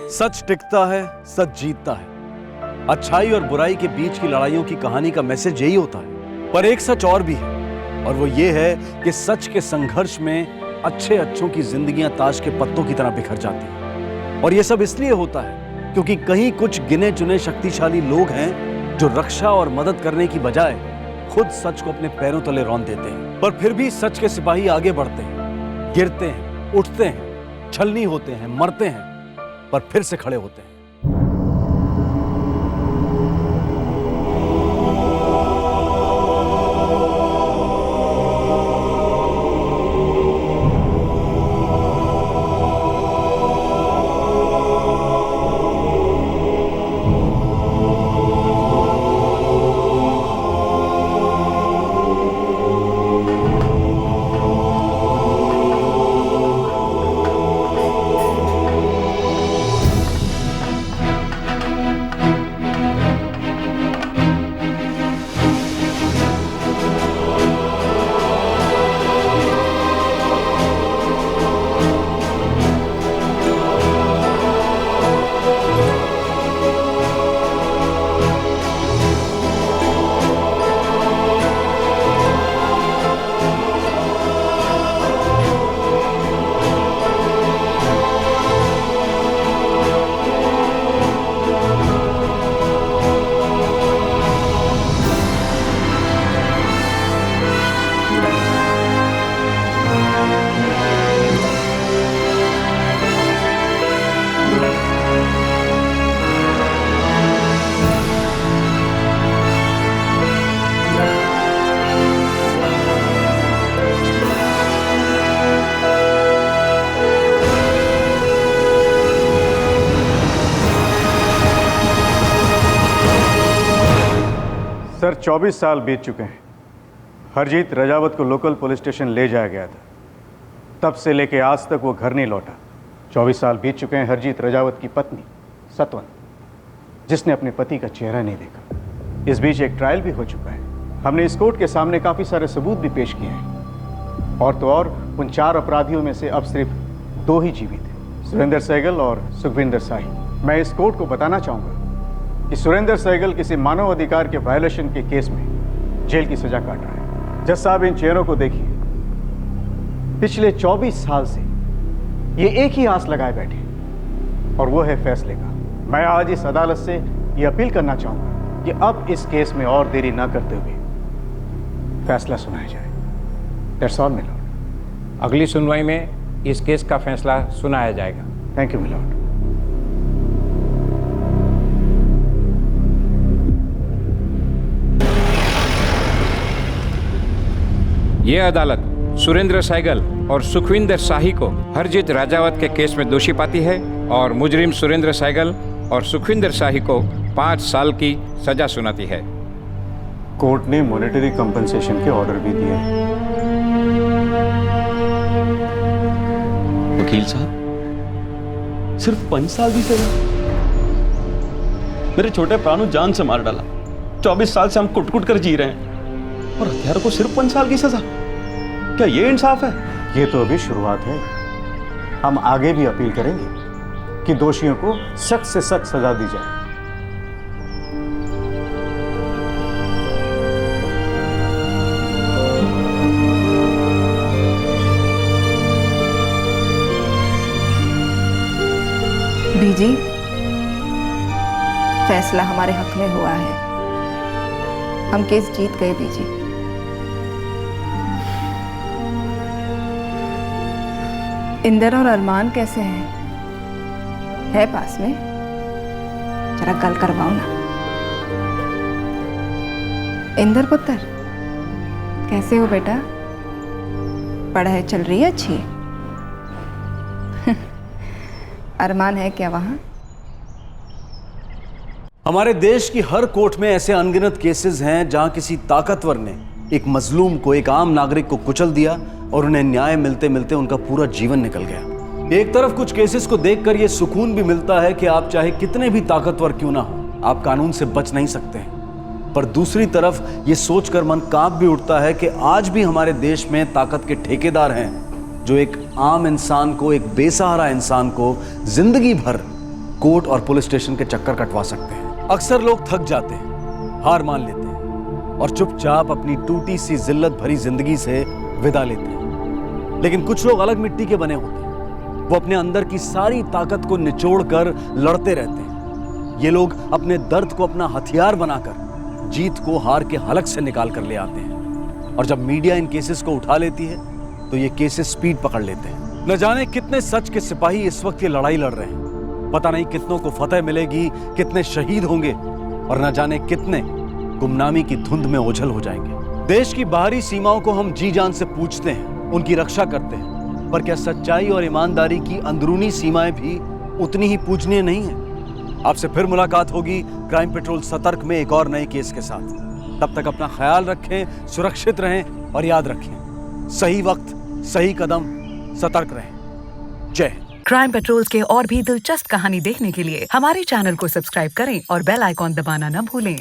सच टिकता है, सच जीतता है। अच्छाई और बुराई के बीच की लड़ाइयों की कहानी का मैसेज यही होता है। पर एक सच और भी है, और वो ये है कि सच के संघर्ष में अच्छों की जिंदगियां ताश के पत्तों की तरह बिखर जाती हैं। और ये सब इसलिए होता है क्योंकि कहीं कुछ गिने चुने शक्तिशाली लोग हैं जो रक्षा और मदद करने की बजाय खुद सच को अपने पैरों तले रौंद देते हैं। पर फिर भी सच के सिपाही आगे बढ़ते हैं, गिरते हैं, उठते हैं, छलनी होते हैं, मरते हैं, पर फिर से खड़े होते हैं। सर 24 साल बीत चुके हैं। हरजीत रजावत को लोकल पुलिस स्टेशन ले जाया गया था, तब से लेके आज तक वो घर नहीं लौटा। 24 साल बीत चुके हैं हरजीत रजावत की पत्नी सतवंत, जिसने अपने पति का चेहरा नहीं देखा। इस बीच एक ट्रायल भी हो चुका है। हमने इस कोर्ट के सामने काफ़ी सारे सबूत भी पेश किए हैं। और तो और उन 4 अपराधियों में से अब सिर्फ 2 ही जीवित हैं, सुरेंद्र सहगल और सुखविंदर शाही। मैं इस कोर्ट को बताना चाहूँगा कि सुरेंद्र सहगल किसी मानव अधिकार के वायलेशन के केस में जेल की सजा काट रहा है। जज साहब इन चेहरों को देखिए, पिछले 24 साल से ये एक ही आस लगाए बैठे और वो है फैसले का। मैं आज इस अदालत से ये अपील करना चाहूँगा कि अब इस केस में और देरी ना करते हुए फैसला सुनाया जाए। That's all milord. अगली सुनवाई में इस केस का फैसला सुनाया जाएगा। Thank you milord. ये अदालत सुरेंद्र सहगल और सुखविंदर शाही को हरजीत राजावत के केस में दोषी पाती है और मुजरिम सुरेंद्र सहगल और सुखविंदर शाही को 5 साल की सजा सुनाती है। कोर्ट ने मॉनेटरी कंपनसेशन के ऑर्डर भी दिए हैं। वकील साहब, सिर्फ 5 साल की सजा? मेरे छोटे प्राणों जान से मार डाला। 24 साल से हम कुट कुट कर जी रहे हैं और हत्यारों को सिर्फ 5 साल की सजा? क्या ये इंसाफ है? ये तो अभी शुरुआत है। हम आगे भी अपील करेंगे कि दोषियों को सख्त से सख्त सजा दी जाए। बीजी, फैसला हमारे हक में हुआ है। हम केस जीत गए बीजी। इंदर और अरमान कैसे हैं? है पास में? जरा गल करवाओ ना। इंदर पुत्र, कैसे हो बेटा? पढ़ाई चल रही है अच्छी? अरमान है क्या वहां? हमारे देश की हर कोर्ट में ऐसे अनगिनत केसेस हैं जहां किसी ताकतवर ने एक मजलूम को, एक आम नागरिक को कुचल दिया और उन्हें न्याय मिलते मिलते उनका पूरा जीवन निकल गया। एक तरफ कुछ केसेस को देखकर यह सुकून भी मिलता है कि आप चाहे कितने भी ताकतवर क्यों ना हो, आप कानून से बच नहीं सकते हैं। पर दूसरी तरफ ये सोचकर मन कांप भी उठता है कि आज भी हमारे देश में ताकत के ठेकेदार हैं जो एक आम इंसान को, एक बेसहारा इंसान को जिंदगी भर कोर्ट और पुलिस स्टेशन के चक्कर कटवा सकते हैं। अक्सर लोग थक जाते हैं, हार मान लेते हैं और चुपचाप अपनी टूटी सी जिल्लत भरी जिंदगी से विदा लेते हैं। लेकिन कुछ लोग अलग मिट्टी के बने होते हैं। वो अपने अंदर की सारी ताकत को निचोड़कर लड़ते रहते हैं। ये लोग अपने दर्द को अपना हथियार बनाकर जीत को हार के हलक से निकाल कर ले आते हैं। और जब मीडिया इन केसेस को उठा लेती है तो ये केसेस स्पीड पकड़ लेते हैं। न जाने कितने सच के सिपाही इस वक्त ये लड़ाई लड़ रहे हैं। पता नहीं कितनों को फतेह मिलेगी, कितने शहीद होंगे और न जाने कितने गुमनामी की धुंध में ओझल हो जाएंगे। देश की बाहरी सीमाओं को हम जी जान से पूछते हैं, उनकी रक्षा करते हैं, पर क्या सच्चाई और ईमानदारी की अंदरूनी सीमाएं भी उतनी ही पूजनीय नहीं है? आपसे फिर मुलाकात होगी क्राइम पेट्रोल सतर्क में एक और नए केस के साथ। तब तक अपना ख्याल रखें, सुरक्षित रहें और याद रखें, सही वक्त सही कदम, सतर्क रहें। जय हिंद। क्राइम पेट्रोल के और भी दिलचस्प कहानी देखने के लिए हमारे चैनल को सब्सक्राइब करें और बेल आइकॉन दबाना न भूलें।